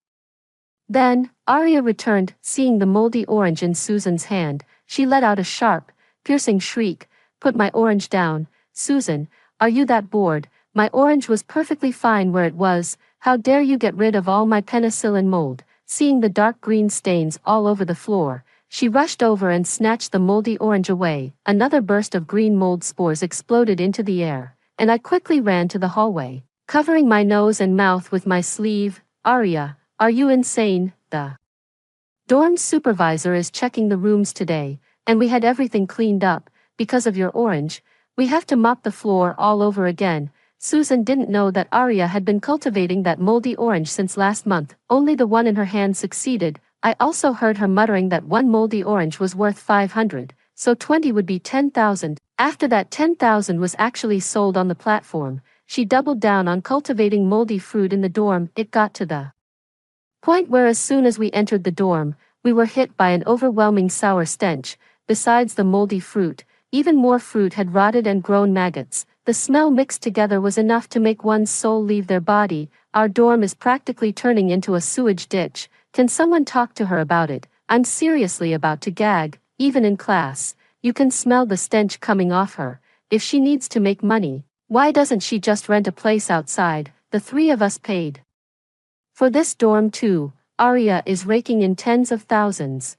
Then, Arya returned, seeing the moldy orange in Susan's hand. She let out a sharp, piercing shriek. Put my orange down. Susan, are you that bored? My orange was perfectly fine where it was. How dare you get rid of all my penicillin mold? Seeing the dark green stains all over the floor, she rushed over and snatched the moldy orange away. Another burst of green mold spores exploded into the air, and I quickly ran to the hallway, covering my nose and mouth with my sleeve. Arya, are you insane? The dorm supervisor is checking the rooms today, and we had everything cleaned up. Because of your orange, we have to mop the floor all over again. Susan didn't know that Arya had been cultivating that moldy orange since last month. Only the one in her hand succeeded. I also heard her muttering that one moldy orange was worth 500, so 20 would be 10,000. After that 10,000 was actually sold on the platform, she doubled down on cultivating moldy fruit in the dorm. It got to the point where as soon as we entered the dorm, we were hit by an overwhelming sour stench. Besides the moldy fruit, even more fruit had rotted and grown maggots. The smell mixed together was enough to make one's soul leave their body. Our dorm is practically turning into a sewage ditch. Can someone talk to her about it? I'm seriously about to gag. Even in class, you can smell the stench coming off her. If she needs to make money, why doesn't she just rent a place outside? The 3 of us paid for this dorm too. Arya is raking in tens of thousands,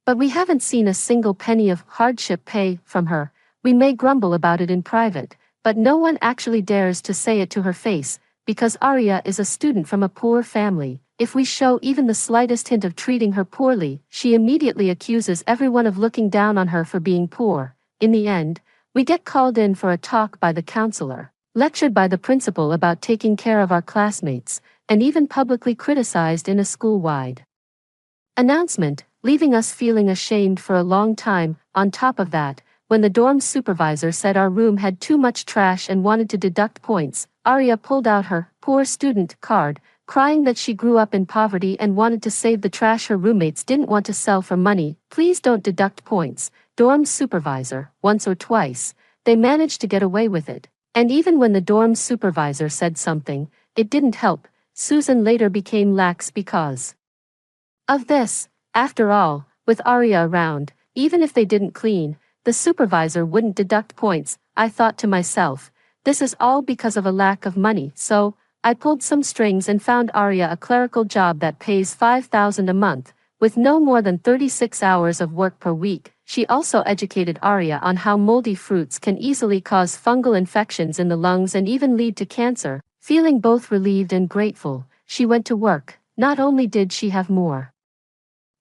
but we haven't seen a single penny of hardship pay from her. We may grumble about it in private, but no one actually dares to say it to her face, because Arya is a student from a poor family. If we show even the slightest hint of treating her poorly, she immediately accuses everyone of looking down on her for being poor. In the end, we get called in for a talk by the counselor, lectured by the principal about taking care of our classmates, and even publicly criticized in a school-wide announcement, leaving us feeling ashamed for a long time. On top of that, when the dorm supervisor said our room had too much trash and wanted to deduct points, Arya pulled out her poor student card, crying that she grew up in poverty and wanted to save the trash her roommates didn't want to sell for money. Please don't deduct points. Dorm supervisor, once or twice, they managed to get away with it. And even when the dorm supervisor said something, it didn't help. Susan later became lax because of this. After all, with Arya around, even if they didn't clean, the supervisor wouldn't deduct points. I thought to myself, this is all because of a lack of money. So, I pulled some strings and found Arya a clerical job that pays 5,000 a month, with no more than 36 hours of work per week. she also educated Arya on how moldy fruits can easily cause fungal infections in the lungs and even lead to cancer. Feeling both relieved and grateful, she went to work. Not only did she have more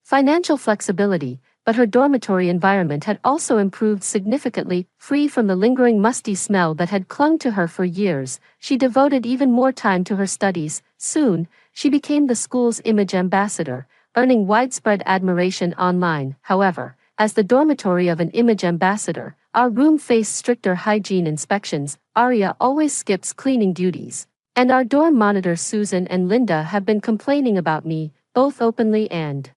financial flexibility, but her dormitory environment had also improved significantly. Free from the lingering musty smell that had clung to her for years, she devoted even more time to her studies. Soon, she became the school's image ambassador, earning widespread admiration online. However, as the dormitory of an image ambassador, our room faced stricter hygiene inspections. Arya always skips cleaning duties, and our dorm monitors Susan and Linda have been complaining about me, both openly and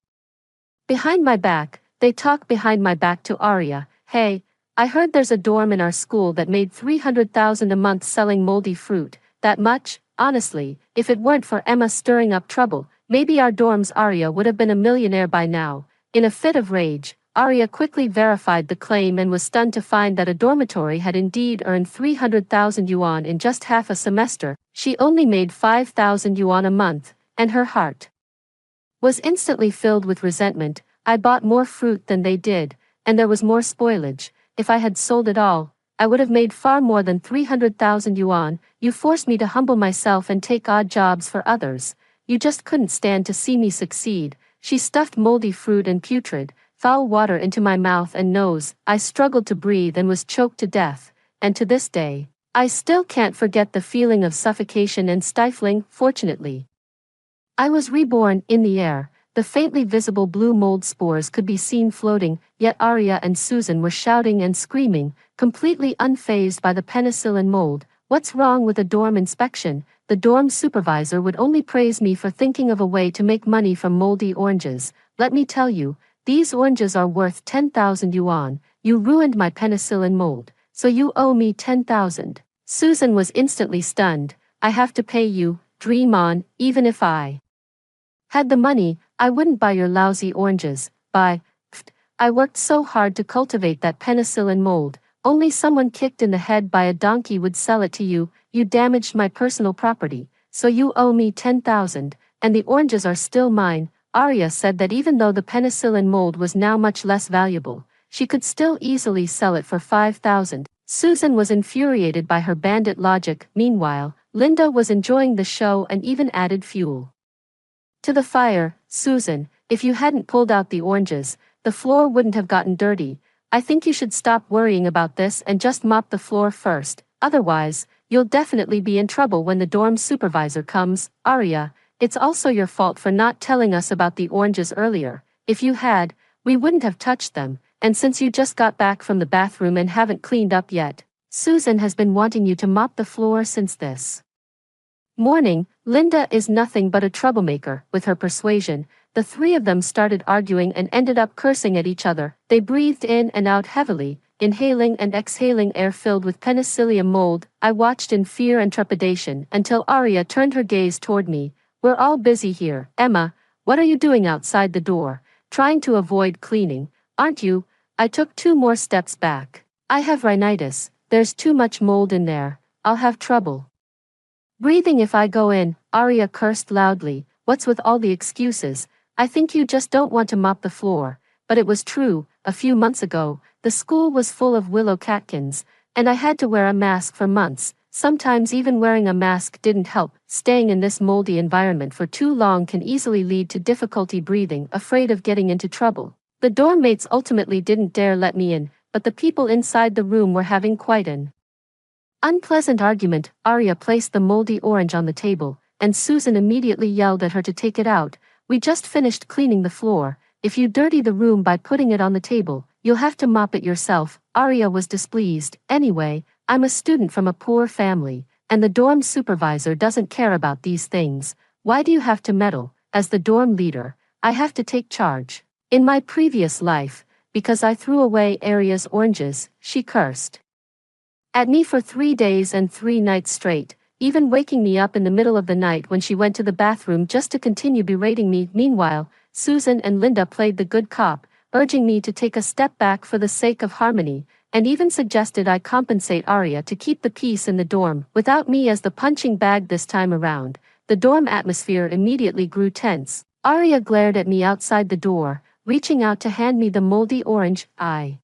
behind my back. They talk behind my back to Arya. Hey, I heard there's a dorm in our school that made $300,000 a month selling moldy fruit. That much? Honestly, if it weren't for Emma stirring up trouble, maybe our dorm's Arya would have been a millionaire by now. In a fit of rage, Arya quickly verified the claim and was stunned to find that a dormitory had indeed earned 300,000 yuan in just half a semester. She only made 5,000 yuan a month, and her heart was instantly filled with resentment. I bought more fruit than they did, and there was more spoilage. If I had sold it all, I would have made far more than 300,000 yuan. You forced me to humble myself and take odd jobs for others. You just couldn't stand to see me succeed. She stuffed moldy fruit and putrid, foul water into my mouth and nose. I struggled to breathe and was choked to death, and to this day, I still can't forget the feeling of suffocation and stifling. Fortunately, I was reborn. In the air, the faintly visible blue mold spores could be seen floating, yet Arya and Susan were shouting and screaming, completely unfazed by the penicillin mold. What's wrong with a dorm inspection? The dorm supervisor would only praise me for thinking of a way to make money from moldy oranges. Let me tell you, these oranges are worth 10,000 yuan. You ruined my penicillin mold, so you owe me 10,000. Susan was instantly stunned. I have to pay you. Dream on. Even if I had the money, I wouldn't buy your lousy oranges. I worked so hard to cultivate that penicillin mold. Only someone kicked in the head by a donkey would sell it to you. You damaged my personal property, so you owe me 10,000, and the oranges are still mine. Arya said that even though the penicillin mold was now much less valuable, she could still easily sell it for 5,000. Susan was infuriated by her bandit logic. Meanwhile, Linda was enjoying the show and even added fuel to the fire. Susan, if you hadn't pulled out the oranges, the floor wouldn't have gotten dirty. I think you should stop worrying about this and just mop the floor first. Otherwise, you'll definitely be in trouble when the dorm supervisor comes. Arya, it's also your fault for not telling us about the oranges earlier. If you had, we wouldn't have touched them. And since you just got back from the bathroom and haven't cleaned up yet, Susan has been wanting you to mop the floor since this morning. Linda is nothing but a troublemaker. With her persuasion, the three of them started arguing and ended up cursing at each other. They breathed in and out heavily, inhaling and exhaling air filled with penicillium mold. I watched in fear and trepidation until Arya turned her gaze toward me. We're all busy here. Emma, what are you doing outside the door? Trying to avoid cleaning, aren't you? I took 2 more steps back. I have rhinitis. There's too much mold in there. I'll have trouble breathing if I go in. Arya cursed loudly. What's with all the excuses? I think you just don't want to mop the floor. But it was true. A few months ago, the school was full of willow catkins, and I had to wear a mask for months. Sometimes even wearing a mask didn't help. Staying in this moldy environment for too long can easily lead to difficulty breathing. Afraid of getting into trouble, the dorm mates ultimately didn't dare let me in, but the people inside the room were having quite an unpleasant argument. Arya placed the moldy orange on the table, and Susan immediately yelled at her to take it out. We just finished cleaning the floor. If you dirty the room by putting it on the table, you'll have to mop it yourself. Arya was displeased. Anyway, I'm a student from a poor family, and the dorm supervisor doesn't care about these things. Why do you have to meddle? As the dorm leader, I have to take charge. In my previous life, because I threw away Arya's oranges, she cursed at me for 3 days and 3 nights straight, even waking me up in the middle of the night when she went to the bathroom just to continue berating me. Meanwhile, Susan and Linda played the good cop, urging me to take a step back for the sake of harmony, and even suggested I compensate Arya to keep the peace in the dorm. Without me as the punching bag this time around, the dorm atmosphere immediately grew tense. Arya glared at me outside the door. reaching out to hand me the moldy orange. I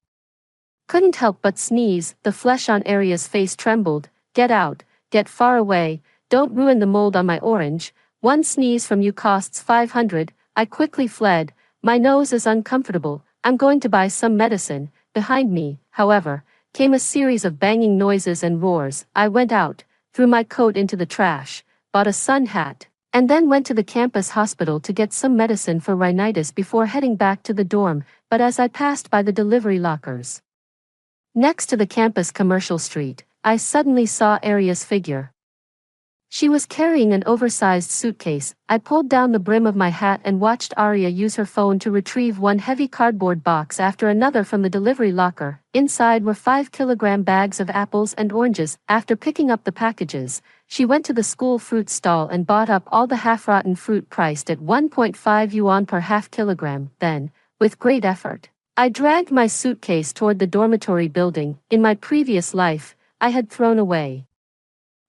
couldn't help but sneeze. The flesh on Arya's face trembled. Get out, get far away, don't ruin the mold on my orange. One sneeze from you costs 500. I quickly fled. My nose is uncomfortable. I'm going to buy some medicine. Behind me, however, came a series of banging noises and roars. I went out, threw my coat into the trash, bought a sun hat, and then went to the campus hospital to get some medicine for rhinitis before heading back to the dorm. But as I passed by the delivery lockers next to the campus commercial street, I suddenly saw Arya's figure. She was carrying an oversized suitcase. I pulled down the brim of my hat and watched Arya use her phone to retrieve one heavy cardboard box after another from the delivery locker. Inside were 5-kilogram bags of apples and oranges. After picking up the packages, she went to the school fruit stall and bought up all the half-rotten fruit priced at 1.5 yuan per half kilogram. Then, with great effort, I dragged my suitcase toward the dormitory building. In my previous life, I had thrown away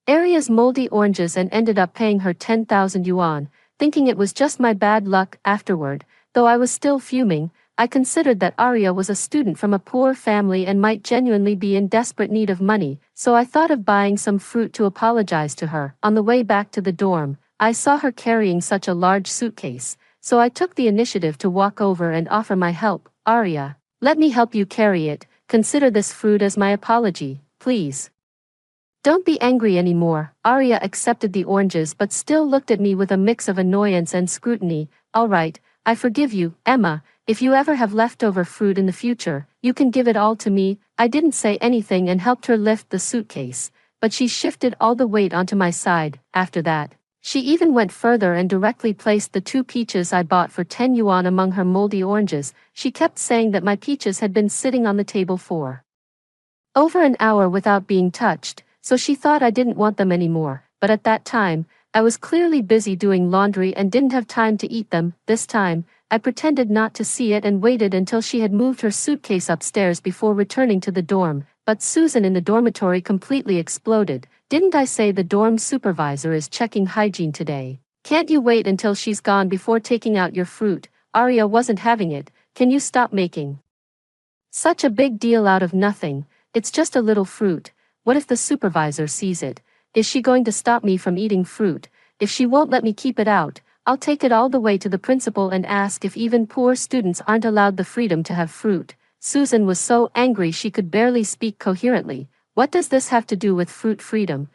Arya's moldy oranges and ended up paying her 10,000 yuan, thinking it was just my bad luck. Afterward, though I was still fuming, I considered that Arya was a student from a poor family and might genuinely be in desperate need of money, so I thought of buying some fruit to apologize to her. On the way back to the dorm, I saw her carrying such a large suitcase, so I took the initiative to walk over and offer my help. Arya, let me help you carry it. Consider this fruit as my apology, please. Don't be angry anymore. Arya accepted the oranges but still looked at me with a mix of annoyance and scrutiny. All right, I forgive you, Emma. If you ever have leftover fruit in the future, you can give it all to me. I didn't say anything and helped her lift the suitcase, but she shifted all the weight onto my side. After that, she even went further and directly placed the 2 peaches I bought for 10 yuan among her moldy oranges. She kept saying that my peaches had been sitting on the table for over an hour without being touched, so she thought I didn't want them anymore. But at that time, I was clearly busy doing laundry and didn't have time to eat them. This time, I pretended not to see it and waited until she had moved her suitcase upstairs before returning to the dorm. But Susan in the dormitory completely exploded. Didn't I say the dorm supervisor is checking hygiene today? Can't you wait until she's gone before taking out your fruit? Arya wasn't having it. Can you stop making such a big deal out of nothing? It's just a little fruit. What if the supervisor sees it? Is she going to stop me from eating fruit? If she won't let me keep it out, I'll take it all the way to the principal and ask if even poor students aren't allowed the freedom to have fruit. Susan was so angry she could barely speak coherently. What does this have to do with fruit freedom?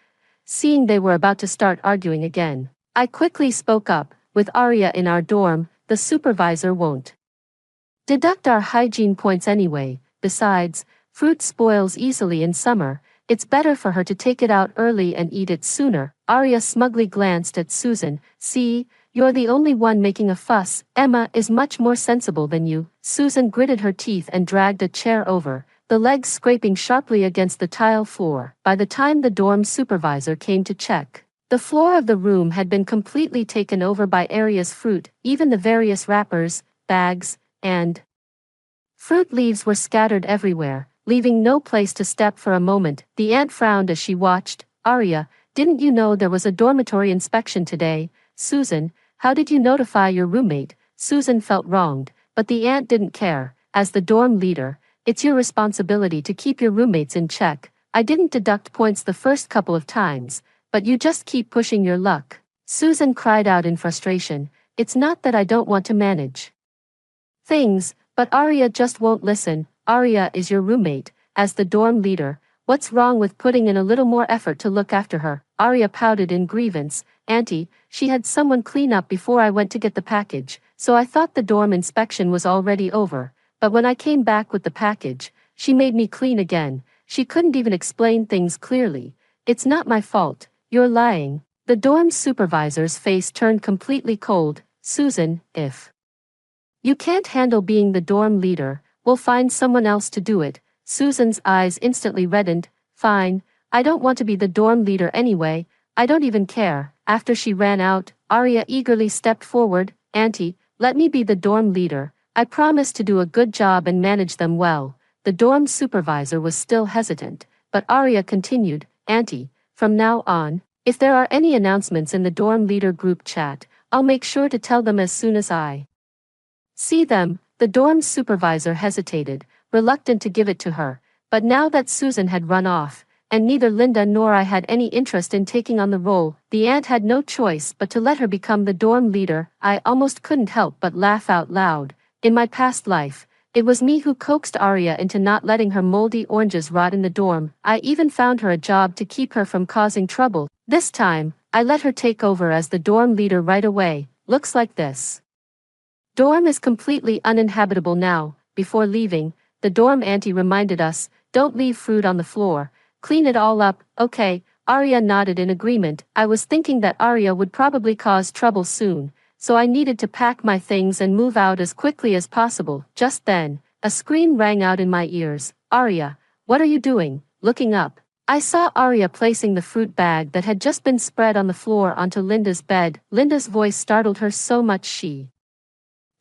Seeing they were about to start arguing again, I quickly spoke up. With Arya in our dorm, the supervisor won't deduct our hygiene points anyway. Besides, fruit spoils easily in summer. It's better for her to take it out early and eat it sooner. Arya smugly glanced at Susan. See, you're the only one making a fuss. Emma is much more sensible than you. Susan gritted her teeth and dragged a chair over, the legs scraping sharply against the tile floor. By the time the dorm supervisor came to check, the floor of the room had been completely taken over by Arya's fruit. Even the various wrappers, bags, and fruit leaves were scattered everywhere, leaving no place to step for a moment. The aunt frowned as she watched. Arya, didn't you know there was a dormitory inspection today? Susan, how did you notify your roommate? Susan felt wronged, but the aunt didn't care. As the dorm leader, it's your responsibility to keep your roommates in check. I didn't deduct points the first couple of times, but you just keep pushing your luck. Susan cried out in frustration. It's not that I don't want to manage things, but Arya just won't listen. Arya is your roommate. As the dorm leader, what's wrong with putting in a little more effort to look after her? Arya pouted in grievance. Auntie, she had someone clean up before I went to get the package, so I thought the dorm inspection was already over. But when I came back with the package, she made me clean again. She couldn't even explain things clearly. It's not my fault. You're lying. The dorm supervisor's face turned completely cold. Susan, if you can't handle being the dorm leader, we'll find someone else to do it. Susan's eyes instantly reddened. Fine, I don't want to be the dorm leader anyway. I don't even care. After she ran out, Arya eagerly stepped forward. Auntie, let me be the dorm leader. I promise to do a good job and manage them well. The dorm supervisor was still hesitant, but Arya continued. Auntie, from now on, if there are any announcements in the dorm leader group chat, I'll make sure to tell them as soon as I see them. The dorm supervisor hesitated, reluctant to give it to her, but now that Susan had run off, and neither Linda nor I had any interest in taking on the role, the aunt had no choice but to let her become the dorm leader. I almost couldn't help but laugh out loud. In my past life, it was me who coaxed Arya into not letting her moldy oranges rot in the dorm. I even found her a job to keep her from causing trouble. This time, I let her take over as the dorm leader right away. Looks like this. Dorm is completely uninhabitable now. Before leaving, the dorm auntie reminded us, don't leave fruit on the floor. Clean it all up. Okay, Arya nodded in agreement. I was thinking that Arya would probably cause trouble soon, so I needed to pack my things and move out as quickly as possible. Just then, a scream rang out in my ears. Arya, what are you doing? Looking up, I saw Arya placing the fruit bag that had just been spread on the floor onto Linda's bed. Linda's voice startled her so much she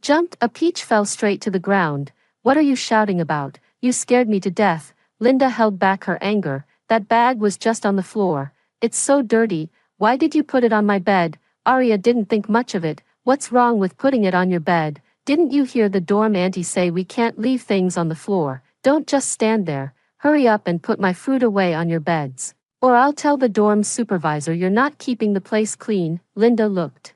jumped. A peach fell straight to the ground. What are you shouting about? You scared me to death. Linda held back her anger. That bag was just on the floor. It's so dirty. Why did you put it on my bed? Arya didn't think much of it. What's wrong with putting it on your bed? Didn't you hear the dorm auntie say we can't leave things on the floor? Don't just stand there. Hurry up and put my fruit away on your beds, or I'll tell the dorm supervisor you're not keeping the place clean. Linda looked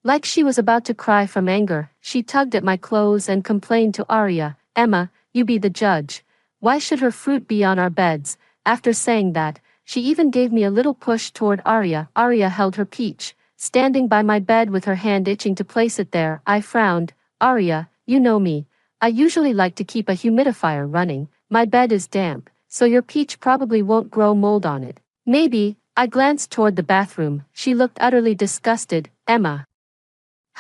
like she was about to cry from anger. She tugged at my clothes and complained to Arya, Emma, you be the judge. Why should her fruit be on our beds? After saying that, she even gave me a little push toward Arya. Arya held her peach, standing by my bed with her hand itching to place it there. I frowned. Arya, you know me. I usually like to keep a humidifier running. My bed is damp, so your peach probably won't grow mold on it. Maybe. I glanced toward the bathroom. She looked utterly disgusted. Emma,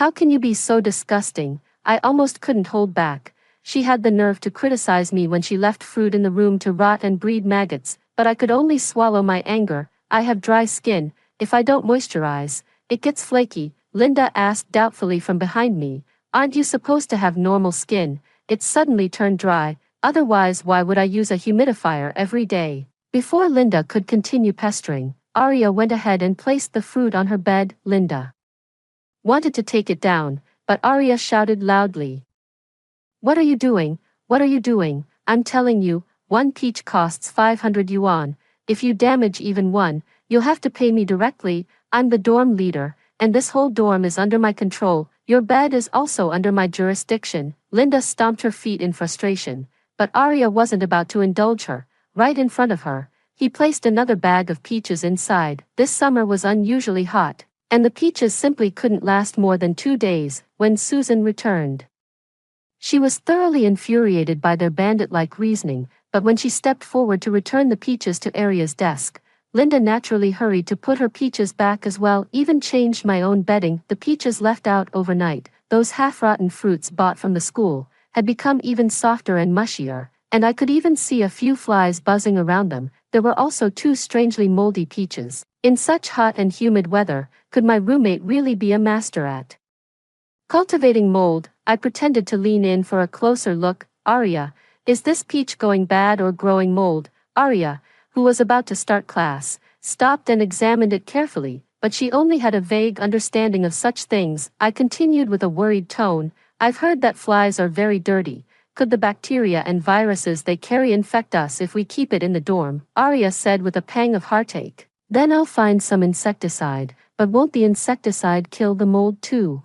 how can you be so disgusting? I almost couldn't hold back. She had the nerve to criticize me when she left fruit in the room to rot and breed maggots, but I could only swallow my anger. I have dry skin. If I don't moisturize, it gets flaky. Linda asked doubtfully from behind me. Aren't you supposed to have normal skin? It suddenly turned dry. Otherwise, why would I use a humidifier every day? Before Linda could continue pestering, Arya went ahead and placed the fruit on her bed. Linda wanted to take it down, but Arya shouted loudly. What are you doing? What are you doing? I'm telling you, one peach costs 500 yuan. If you damage even one, you'll have to pay me directly. I'm the dorm leader, and this whole dorm is under my control. Your bed is also under my jurisdiction. Linda stomped her feet in frustration, but Arya wasn't about to indulge her. Right in front of her, he placed another bag of peaches inside. This summer was unusually hot, and the peaches simply couldn't last more than 2 days. When Susan returned, she was thoroughly infuriated by their bandit-like reasoning, but when she stepped forward to return the peaches to Arya's desk, Linda naturally hurried to put her peaches back as well, even changed my own bedding. The peaches left out overnight, those half-rotten fruits bought from the school, had become even softer and mushier, and I could even see a few flies buzzing around them. There were also 2 strangely moldy peaches. In such hot and humid weather, could my roommate really be a master at cultivating mold? I pretended to lean in for a closer look. Arya, is this peach going bad or growing mold? Arya, who was about to start class, stopped and examined it carefully, but she only had a vague understanding of such things. I continued with a worried tone, I've heard that flies are very dirty. Could the bacteria and viruses they carry infect us if we keep it in the dorm? Arya said with a pang of heartache. Then I'll find some insecticide, but won't the insecticide kill the mold too?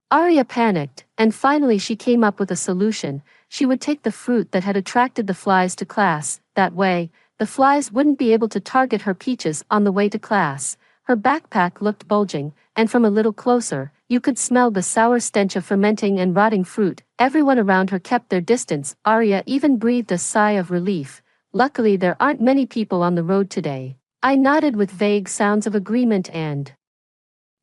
Arya panicked, and finally she came up with a solution. She would take the fruit that had attracted the flies to class. That way, the flies wouldn't be able to target her peaches on the way to class. Her backpack looked bulging, and from a little closer, you could smell the sour stench of fermenting and rotting fruit. Everyone around her kept their distance. Arya even breathed a sigh of relief. Luckily there aren't many people on the road today. I nodded with vague sounds of agreement and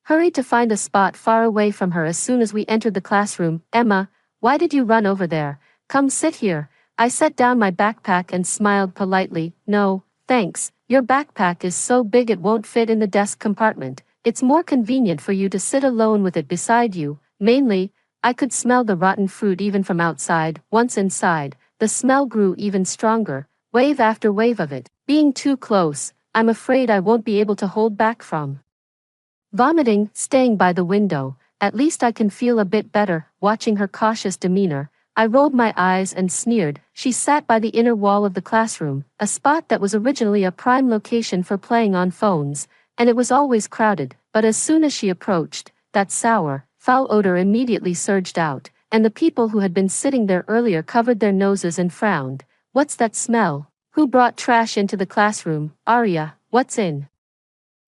hurried to find a spot far away from her as soon as we entered the classroom. Emma, why did you run over there? Come sit here. I set down my backpack and smiled politely. No, thanks. Your backpack is so big it won't fit in the desk compartment. It's more convenient for you to sit alone with it beside you. Mainly, I could smell the rotten fruit even from outside. Once inside, the smell grew even stronger, wave after wave of it. Being too close, I'm afraid I won't be able to hold back from vomiting. Staying by the window, at least I can feel a bit better." Watching her cautious demeanor, I rolled my eyes and sneered. She sat by the inner wall of the classroom, a spot that was originally a prime location for playing on phones, and it was always crowded. But as soon as she approached, that sour, foul odor immediately surged out, and the people who had been sitting there earlier covered their noses and frowned. "What's that smell? Who brought trash into the classroom?" "Arya, what's in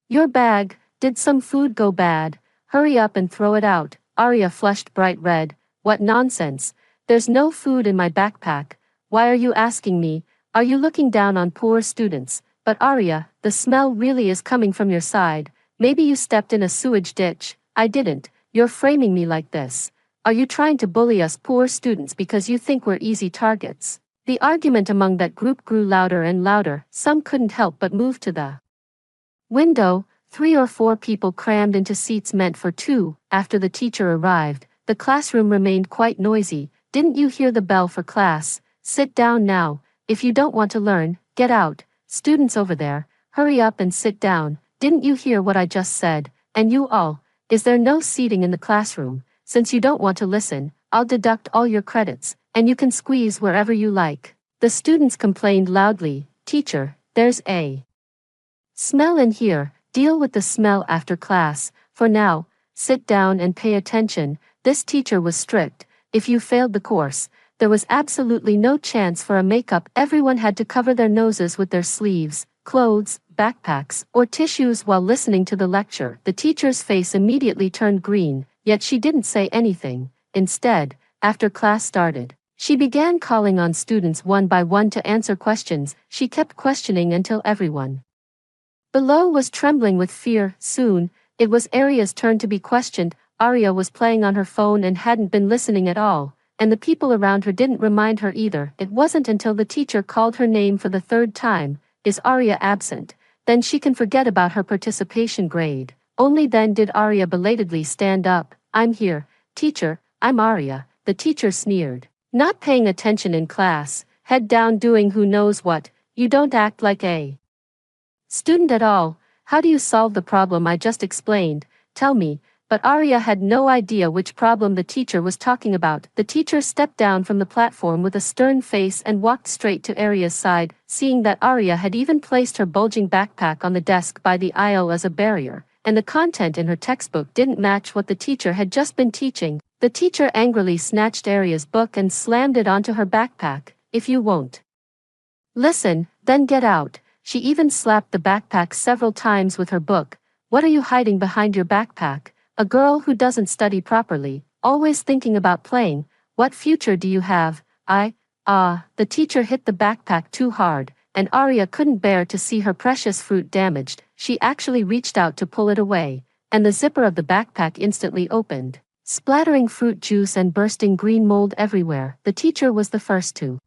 your bag? Did some food go bad? Hurry up and throw it out." Arya flushed bright red. "What nonsense. There's no food in my backpack. Why are you asking me? Are you looking down on poor students?" "But Arya, the smell really is coming from your side. Maybe you stepped in a sewage ditch." "I didn't. You're framing me like this. Are you trying to bully us poor students because you think we're easy targets?" The argument among that group grew louder and louder. Some couldn't help but move to the window. 3 or 4 people crammed into seats meant for 2. After the teacher arrived, the classroom remained quite noisy. "Didn't you hear the bell for class? Sit down now. If you don't want to learn, get out. Students over there, hurry up and sit down. Didn't you hear what I just said? And you all, is there no seating in the classroom? Since you don't want to listen, I'll deduct all your credits, and you can squeeze wherever you like." The students complained loudly. "Teacher, there's a smell in here. Deal with the smell after class. For now, sit down and pay attention." This teacher was strict. If you failed the course, there was absolutely no chance for a makeup. Everyone had to cover their noses with their sleeves, clothes, backpacks, or tissues while listening to the lecture. The teacher's face immediately turned green, yet she didn't say anything. Instead, after class started, she began calling on students one by one to answer questions. She kept questioning until everyone below was trembling with fear. Soon, it was Arya's turn to be questioned. Arya was playing on her phone and hadn't been listening at all, and the people around her didn't remind her either. It wasn't until the teacher called her name for the 3rd time, "Is Arya absent?" Then she can forget about her participation grade. Only then did Arya belatedly stand up. "I'm here, teacher, I'm Arya," the teacher sneered. "Not paying attention in class, head down doing who knows what. You don't act like a student at all. How do you solve the problem I just explained? Tell me." But Arya had no idea which problem the teacher was talking about. The teacher stepped down from the platform with a stern face and walked straight to Arya's side. Seeing that Arya had even placed her bulging backpack on the desk by the aisle as a barrier, and the content in her textbook didn't match what the teacher had just been teaching, the teacher angrily snatched Arya's book and slammed it onto her backpack. "If you won't listen, then get out." She even slapped the backpack several times with her book. "What are you hiding behind your backpack? A girl who doesn't study properly, always thinking about playing. What future do you have?" The teacher hit the backpack too hard, and Arya couldn't bear to see her precious fruit damaged. She actually reached out to pull it away, and the zipper of the backpack instantly opened, splattering fruit juice and bursting green mold everywhere. The teacher was the first to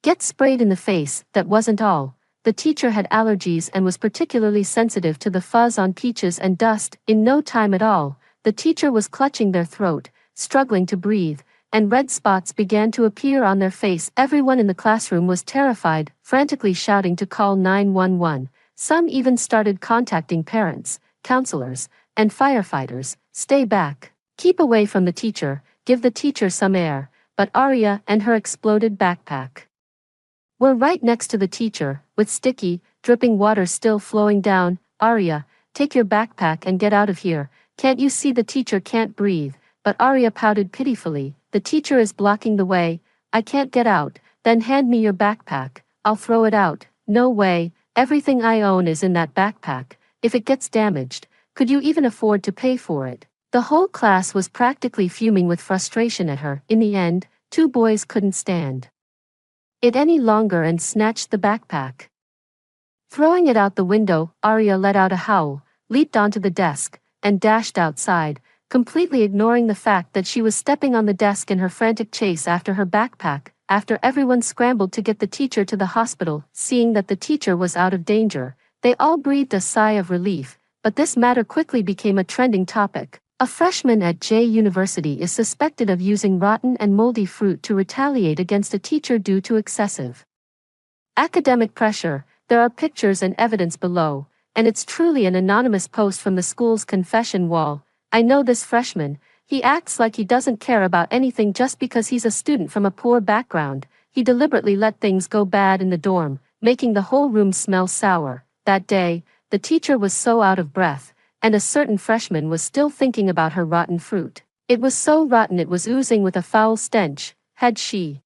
get sprayed in the face. That wasn't all. The teacher had allergies and was particularly sensitive to the fuzz on peaches and dust. In no time at all, the teacher was clutching their throat, struggling to breathe, and red spots began to appear on their face. Everyone in the classroom was terrified, frantically shouting to call 911. Some even started contacting parents, counselors, and firefighters. "Stay back. Keep away from the teacher. Give the teacher some air." But Arya and her exploded backpack were right next to the teacher, with sticky, dripping water still flowing down. "Arya, take your backpack and get out of here. Can't you see the teacher can't breathe?" But Arya pouted pitifully. "The teacher is blocking the way. I can't get out." "Then hand me your backpack. I'll throw it out." "No way. Everything I own is in that backpack. If it gets damaged, could you even afford to pay for it?" The whole class was practically fuming with frustration at her. In the end, 2 boys couldn't stand it any longer and snatched the backpack. Throwing it out the window, Arya let out a howl, leaped onto the desk, and dashed outside, completely ignoring the fact that she was stepping on the desk in her frantic chase after her backpack. After everyone scrambled to get the teacher to the hospital, seeing that the teacher was out of danger, they all breathed a sigh of relief. But this matter quickly became a trending topic. A freshman at J University is suspected of using rotten and moldy fruit to retaliate against a teacher due to excessive academic pressure. There are pictures and evidence below, and it's truly an anonymous post from the school's confession wall. I know this freshman. He acts like he doesn't care about anything just because he's a student from a poor background. He deliberately let things go bad in the dorm, making the whole room smell sour. That day, the teacher was so out of breath, and a certain freshman was still thinking about her rotten fruit. It was so rotten it was oozing with a foul stench. Had she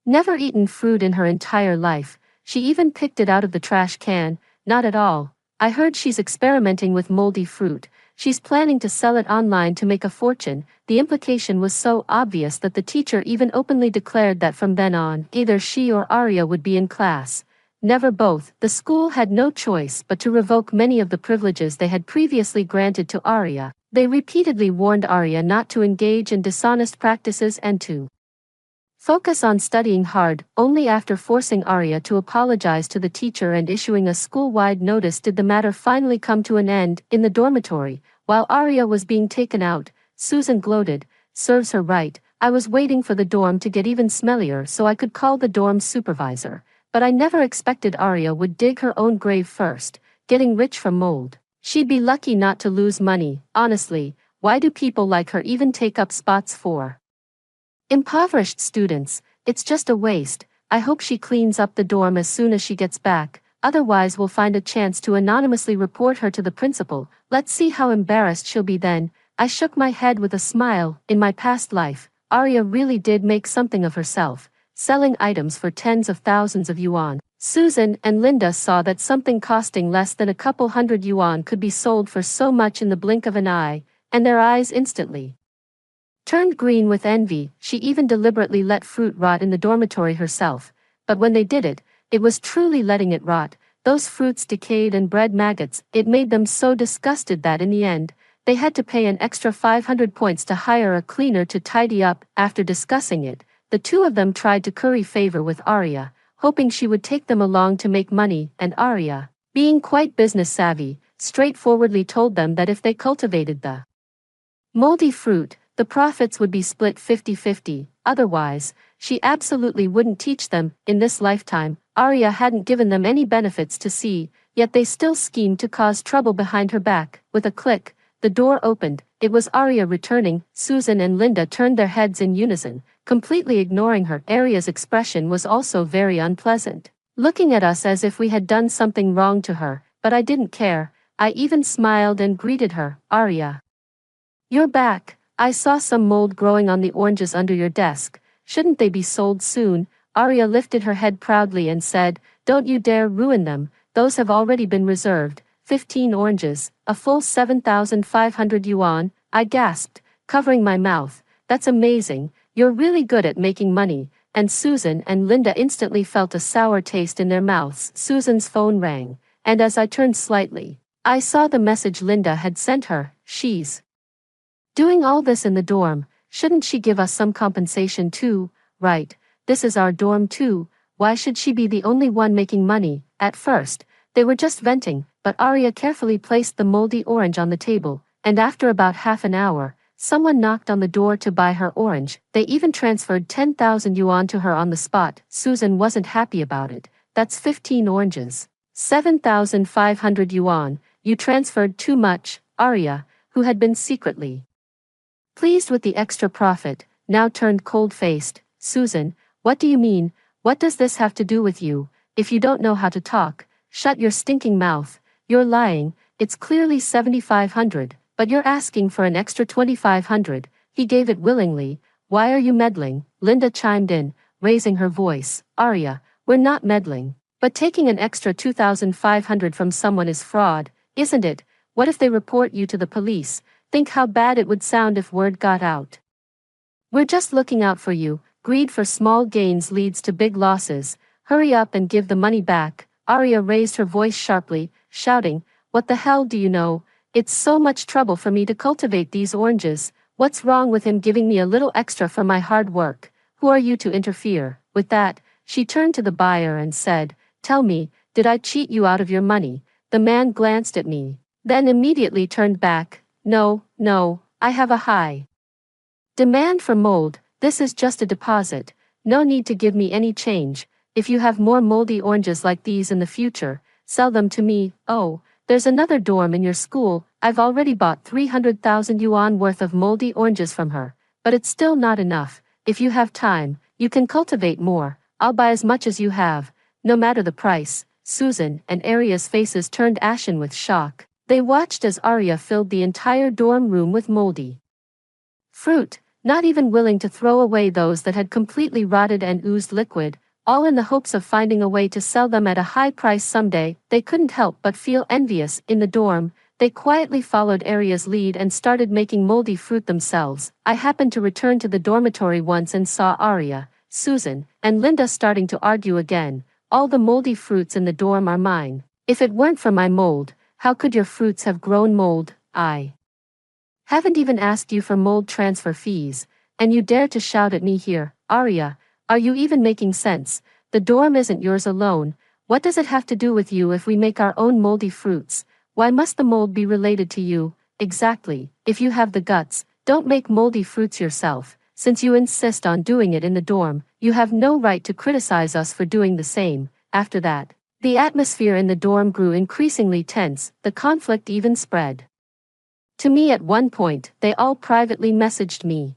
never eaten fruit in her entire life? She even picked it out of the trash can. Not at all. I heard she's experimenting with moldy fruit. She's planning to sell it online to make a fortune. The implication was so obvious that the teacher even openly declared that from then on, either she or Arya would be in class. Never both. The school had no choice but to revoke many of the privileges they had previously granted to Arya. They repeatedly warned Arya not to engage in dishonest practices and to focus on studying hard. Only after forcing Arya to apologize to the teacher and issuing a school-wide notice did the matter finally come to an end. In the dormitory, while Arya was being taken out, Susan gloated. Serves her right. I was waiting for the dorm to get even smellier so I could call the dorm supervisor. But I never expected Arya would dig her own grave first, getting rich from mold. She'd be lucky not to lose money. Honestly, why do people like her even take up spots for impoverished students? It's just a waste. I hope she cleans up the dorm as soon as she gets back, otherwise we'll find a chance to anonymously report her to the principal. Let's see how embarrassed she'll be then. I shook my head with a smile. In my past life, Arya really did make something of herself, selling items for tens of thousands of yuan. Susan and Linda saw that something costing less than a couple hundred yuan could be sold for so much in the blink of an eye, and their eyes instantly turned green with envy. She even deliberately let fruit rot in the dormitory herself, but when they did it, it was truly letting it rot. Those fruits decayed and bred maggots. It made them so disgusted that in the end, they had to pay an extra 500 points to hire a cleaner to tidy up. After discussing it, the two of them tried to curry favor with Arya, hoping she would take them along to make money, and Arya, being quite business savvy, straightforwardly told them that if they cultivated the moldy fruit, the profits would be split 50-50, otherwise, she absolutely wouldn't teach them. In this lifetime, Arya hadn't given them any benefits to see, yet they still schemed to cause trouble behind her back. With a click, the door opened. It was Arya returning. Susan and Linda turned their heads in unison, completely ignoring her. Arya's expression was also very unpleasant, looking at us as if we had done something wrong to her, but I didn't care. I even smiled and greeted her. Arya, you're back. I saw some mold growing on the oranges under your desk. Shouldn't they be sold soon? Arya lifted her head proudly and said, don't you dare ruin them. Those have already been reserved. 15 oranges, a full 7,500 yuan. I gasped, covering my mouth. That's amazing. You're really good at making money. And Susan and Linda instantly felt a sour taste in their mouths. Susan's phone rang, and as I turned slightly, I saw the message Linda had sent her. She's doing all this in the dorm. Shouldn't she give us some compensation too? Right, this is our dorm too. Why should she be the only one making money? At first, they were just venting, but Arya carefully placed the moldy orange on the table, and after about half an hour, someone knocked on the door to buy her orange. They even transferred 10,000 yuan to her on the spot. Susan wasn't happy about it. That's 15 oranges. 7,500 yuan. You transferred too much. Arya, who had been secretly pleased with the extra profit, now turned cold-faced. Susan, what do you mean? What does this have to do with you? If you don't know how to talk, shut your stinking mouth. You're lying. It's clearly 7,500, but you're asking for an extra 2,500. He gave it willingly. Why are you meddling? Linda chimed in, raising her voice. Arya, we're not meddling. But taking an extra 2,500 from someone is fraud, isn't it? What if they report you to the police? Think how bad it would sound if word got out. We're just looking out for you. Greed for small gains leads to big losses. Hurry up and give the money back. Arya raised her voice sharply, shouting, what the hell do you know? It's so much trouble for me to cultivate these oranges. What's wrong with him giving me a little extra for my hard work? Who are you to interfere? With that, she turned to the buyer and said, tell me, did I cheat you out of your money? The man glanced at me, then immediately turned back. No, I have a high demand for mold. This is just a deposit. No need to give me any change. If you have more moldy oranges like these in the future, sell them to me. Oh, there's another dorm in your school. I've already bought 300,000 yuan worth of moldy oranges from her, but it's still not enough. If you have time, you can cultivate more. I'll buy as much as you have, no matter the price. Susan and Arya's faces turned ashen with shock. They watched as Arya filled the entire dorm room with moldy fruit, not even willing to throw away those that had completely rotted and oozed liquid, all in the hopes of finding a way to sell them at a high price someday. They couldn't help but feel envious. In the dorm, they quietly followed Arya's lead and started making moldy fruit themselves. I happened to return to the dormitory once and saw Arya, Susan, and Linda starting to argue again. All the moldy fruits in the dorm are mine. If it weren't for my mold, how could your fruits have grown mold? I haven't even asked you for mold transfer fees, and you dare to shout at me here. Arya, are you even making sense? The dorm isn't yours alone. What does it have to do with you if we make our own moldy fruits? Why must the mold be related to you? Exactly. If you have the guts, don't make moldy fruits yourself. Since you insist on doing it in the dorm, you have no right to criticize us for doing the same. After that, the atmosphere in the dorm grew increasingly tense. The conflict even spread to me. At one point, they all privately messaged me,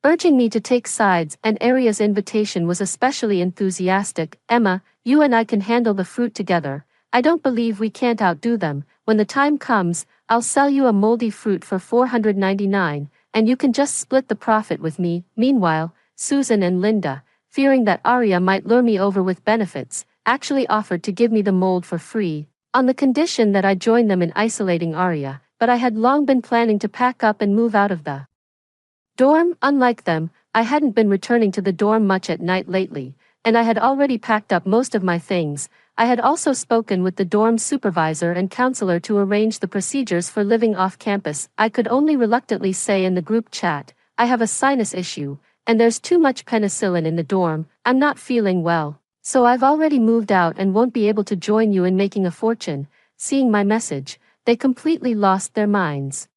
urging me to take sides, and Arya's invitation was especially enthusiastic. Emma, you and I can handle the fruit together. I don't believe we can't outdo them. When the time comes, I'll sell you a moldy fruit for 499, and you can just split the profit with me. Meanwhile, Susan and Linda, fearing that Arya might lure me over with benefits, actually offered to give me the mold for free, on the condition that I join them in isolating Arya. But I had long been planning to pack up and move out of the dorm. Unlike them, I hadn't been returning to the dorm much at night lately, and I had already packed up most of my things. I had also spoken with the dorm supervisor and counselor to arrange the procedures for living off campus. I could only reluctantly say in the group chat, I have a sinus issue, and there's too much penicillin in the dorm. I'm not feeling well, so I've already moved out and won't be able to join you in making a fortune. Seeing my message, they completely lost their minds.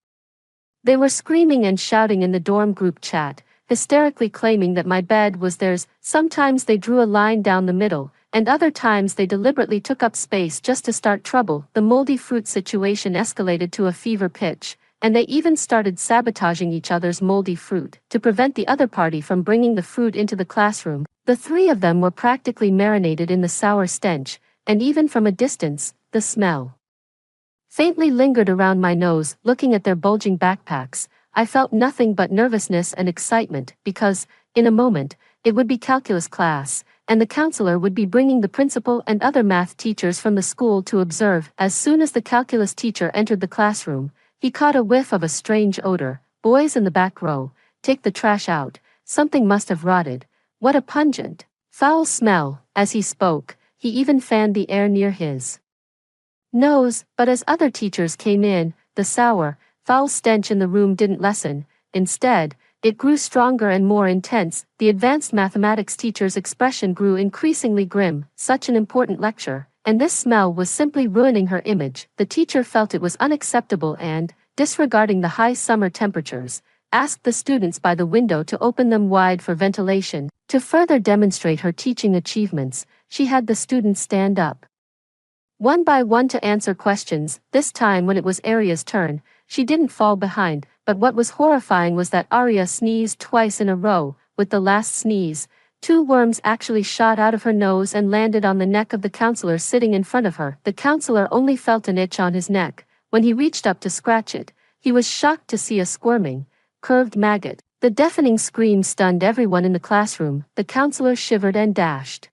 They were screaming and shouting in the dorm group chat, hysterically claiming that my bed was theirs. Sometimes they drew a line down the middle, and other times they deliberately took up space just to start trouble. The moldy fruit situation escalated to a fever pitch, and they even started sabotaging each other's moldy fruit to prevent the other party from bringing the fruit into the classroom. The three of them were practically marinated in the sour stench, and even from a distance, the smell faintly lingered around my nose. Looking at their bulging backpacks, I felt nothing but nervousness and excitement, because, in a moment, it would be calculus class, and the counselor would be bringing the principal and other math teachers from the school to observe. As soon as the calculus teacher entered the classroom, he caught a whiff of a strange odor. Boys in the back row, take the trash out. Something must have rotted. What a pungent, foul smell. As he spoke, he even fanned the air near his nose. But as other teachers came in, the sour, foul stench in the room didn't lessen. Instead, it grew stronger and more intense. The advanced mathematics teacher's expression grew increasingly grim. Such an important lecture, and this smell was simply ruining her image. The teacher felt it was unacceptable and, disregarding the high summer temperatures, asked the students by the window to open them wide for ventilation. To further demonstrate her teaching achievements, she had the students stand up one by one to answer questions. This time when it was Arya's turn, she didn't fall behind, but what was horrifying was that Arya sneezed twice in a row. With the last sneeze, 2 worms actually shot out of her nose and landed on the neck of the counselor sitting in front of her. The counselor only felt an itch on his neck. When he reached up to scratch it, he was shocked to see a squirming, curved maggot. The deafening scream stunned everyone in the classroom. The counselor shivered and dashed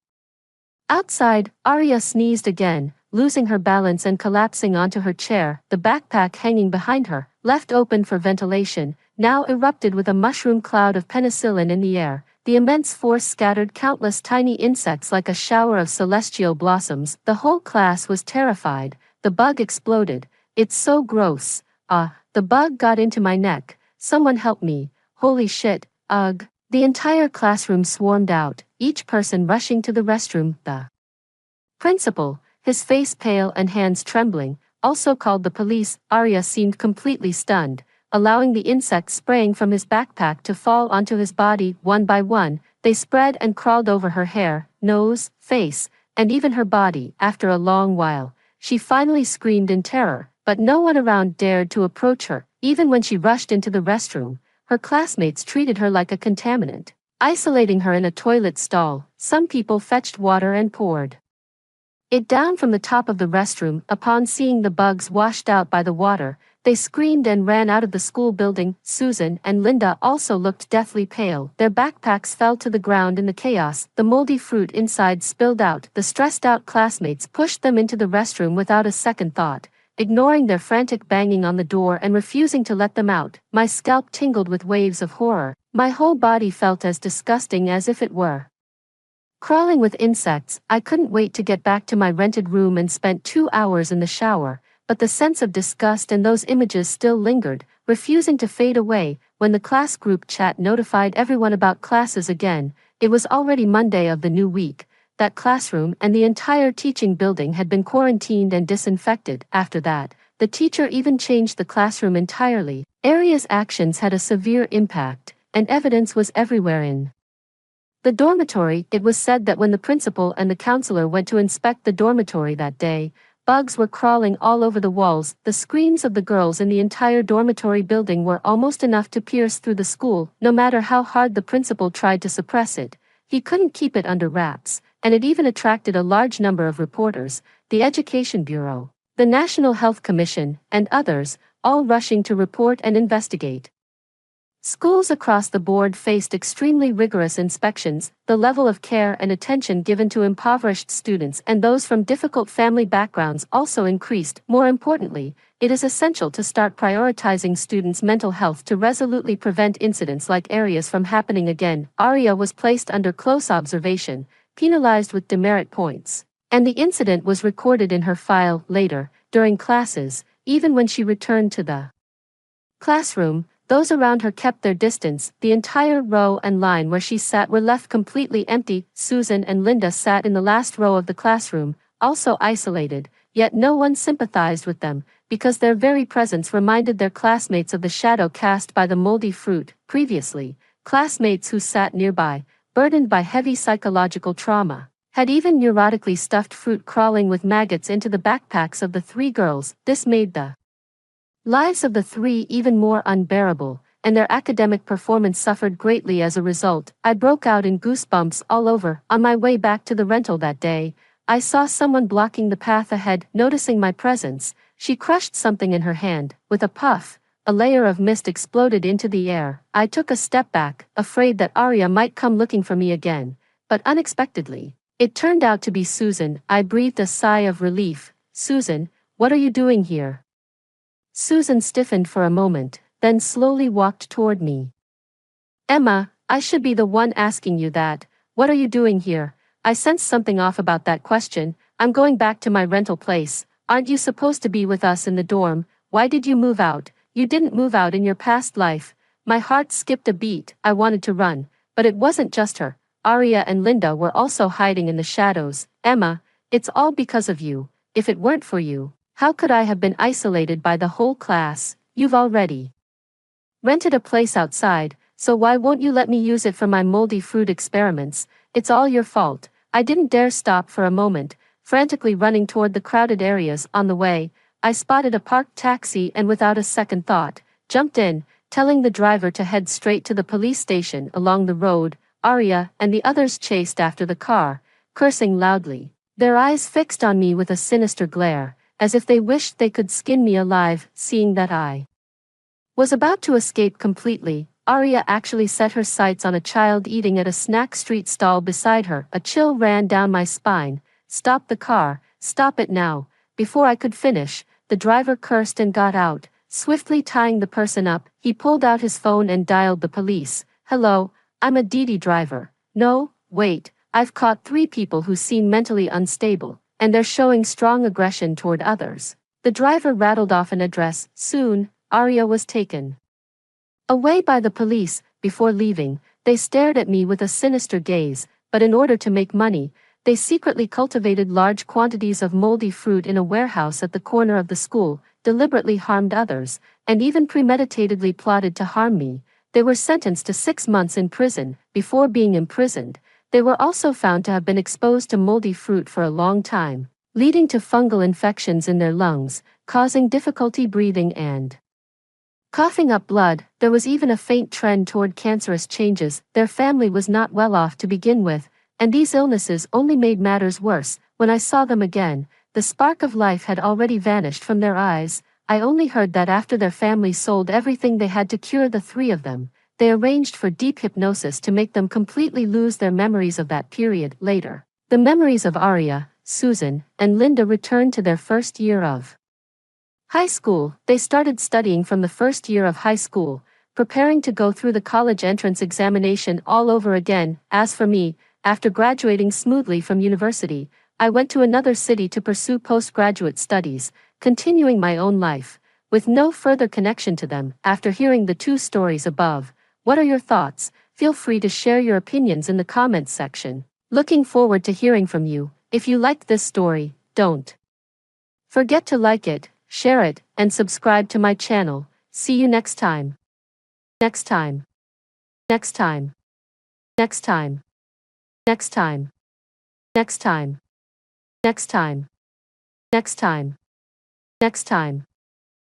outside. Arya sneezed again, losing her balance and collapsing onto her chair. The backpack hanging behind her, left open for ventilation, now erupted with a mushroom cloud of penicillin in the air. The immense force scattered countless tiny insects like a shower of celestial blossoms. The whole class was terrified. The bug exploded. It's so gross. The bug got into my neck. Someone help me. Holy shit. Ugh. The entire classroom swarmed out, each person rushing to the restroom. The principal, his face pale and hands trembling, also called the police. Arya seemed completely stunned, allowing the insects spraying from his backpack to fall onto his body. One by one, they spread and crawled over her hair, nose, face, and even her body. After a long while, she finally screamed in terror, but no one around dared to approach her. Even when she rushed into the restroom, her classmates treated her like a contaminant, isolating her in a toilet stall. Some people fetched water and poured it down from the top of the restroom. Upon seeing the bugs washed out by the water, they screamed and ran out of the school building. Susan and Linda also looked deathly pale. Their backpacks fell to the ground in the chaos. The moldy fruit inside spilled out. The stressed-out classmates pushed them into the restroom without a second thought, ignoring their frantic banging on the door and refusing to let them out. My scalp tingled with waves of horror. My whole body felt as disgusting as if it were crawling with insects. I couldn't wait to get back to my rented room and spent 2 hours in the shower, but the sense of disgust and those images still lingered, refusing to fade away. When the class group chat notified everyone about classes again, it was already Monday of the new week. That classroom and the entire teaching building had been quarantined and disinfected. After that, the teacher even changed the classroom entirely. Aria's actions had a severe impact, and evidence was everywhere in the dormitory. It was said that when the principal and the counselor went to inspect the dormitory that day, bugs were crawling all over the walls. The screams of the girls in the entire dormitory building were almost enough to pierce through the school. No matter how hard the principal tried to suppress it, he couldn't keep it under wraps, and it even attracted a large number of reporters, the Education Bureau, the National Health Commission, and others, all rushing to report and investigate. Schools across the board faced extremely rigorous inspections. The level of care and attention given to impoverished students and those from difficult family backgrounds also increased. More importantly, it is essential to start prioritizing students' mental health to resolutely prevent incidents like Aria's from happening again. Aria was placed under close observation, penalized with demerit points, and the incident was recorded in her file. Later, during classes, even when she returned to the classroom, those around her kept their distance. The entire row and line where she sat were left completely empty. Susan and Linda sat in the last row of the classroom, also isolated, yet no one sympathized with them, because their very presence reminded their classmates of the shadow cast by the moldy fruit. Previously, classmates who sat nearby, burdened by heavy psychological trauma, had even neurotically stuffed fruit crawling with maggots into the backpacks of the three girls. This made the lives of the three even more unbearable, and their academic performance suffered greatly as a result. I broke out in goosebumps all over. On my way back to the rental that day, I saw someone blocking the path ahead. Noticing my presence, she crushed something in her hand. With a puff, a layer of mist exploded into the air. I took a step back, afraid that Aria might come looking for me again, but unexpectedly, it turned out to be Susan. I breathed a sigh of relief. "Susan, what are you doing here?" Susan stiffened for a moment, then slowly walked toward me. "Emma, I should be the one asking you that. What are you doing here?" I sensed something off about that question. "I'm going back to my rental place." "Aren't you supposed to be with us in the dorm? Why did you move out?" "You didn't move out in your past life." My heart skipped a beat. I wanted to run, but it wasn't just her. Aria and Linda were also hiding in the shadows. "Emma, it's all because of you. If it weren't for you, how could I have been isolated by the whole class? You've already rented a place outside, so why won't you let me use it for my moldy fruit experiments? It's all your fault." I didn't dare stop for a moment, frantically running toward the crowded areas. On the way, I spotted a parked taxi and without a second thought, jumped in, telling the driver to head straight to the police station. Along the road, Aria and the others chased after the car, cursing loudly, their eyes fixed on me with a sinister glare, as if they wished they could skin me alive. Seeing that I was about to escape completely, Aria actually set her sights on a child eating at a snack street stall beside her. A chill ran down my spine. "Stop the car, stop it now." Before I could finish, the driver cursed and got out. Swiftly tying the person up, he pulled out his phone and dialed the police. "Hello, I'm a DD driver." "No, wait, I've caught 3 people who seem mentally unstable, and they're showing strong aggression toward others." The driver rattled off an address. Soon, Aria was taken away by the police. Before leaving, they stared at me with a sinister gaze, but in order to make money, they secretly cultivated large quantities of moldy fruit in a warehouse at the corner of the school, deliberately harmed others, and even premeditatedly plotted to harm me. They were sentenced to 6 months in prison. Before being imprisoned, they were also found to have been exposed to moldy fruit for a long time, leading to fungal infections in their lungs, causing difficulty breathing and coughing up blood. There was even a faint trend toward cancerous changes. Their family was not well off to begin with, and these illnesses only made matters worse. When I saw them again, the spark of life had already vanished from their eyes. I only heard that after their family sold everything they had to cure the three of them, they arranged for deep hypnosis to make them completely lose their memories of that period. Later, the memories of Arya, Susan, and Linda returned to their first year of high school. They started studying from the first year of high school, preparing to go through the college entrance examination all over again. As for me, after graduating smoothly from university, I went to another city to pursue postgraduate studies, continuing my own life, with no further connection to them. After hearing the two stories above, what are your thoughts? Feel free to share your opinions in the comments section. Looking forward to hearing from you. If you liked this story, don't forget to like it, share it, and subscribe to my channel. See you next time. Next time. Next time. Next time. Next time. Next time. Next time. Next time. Next time.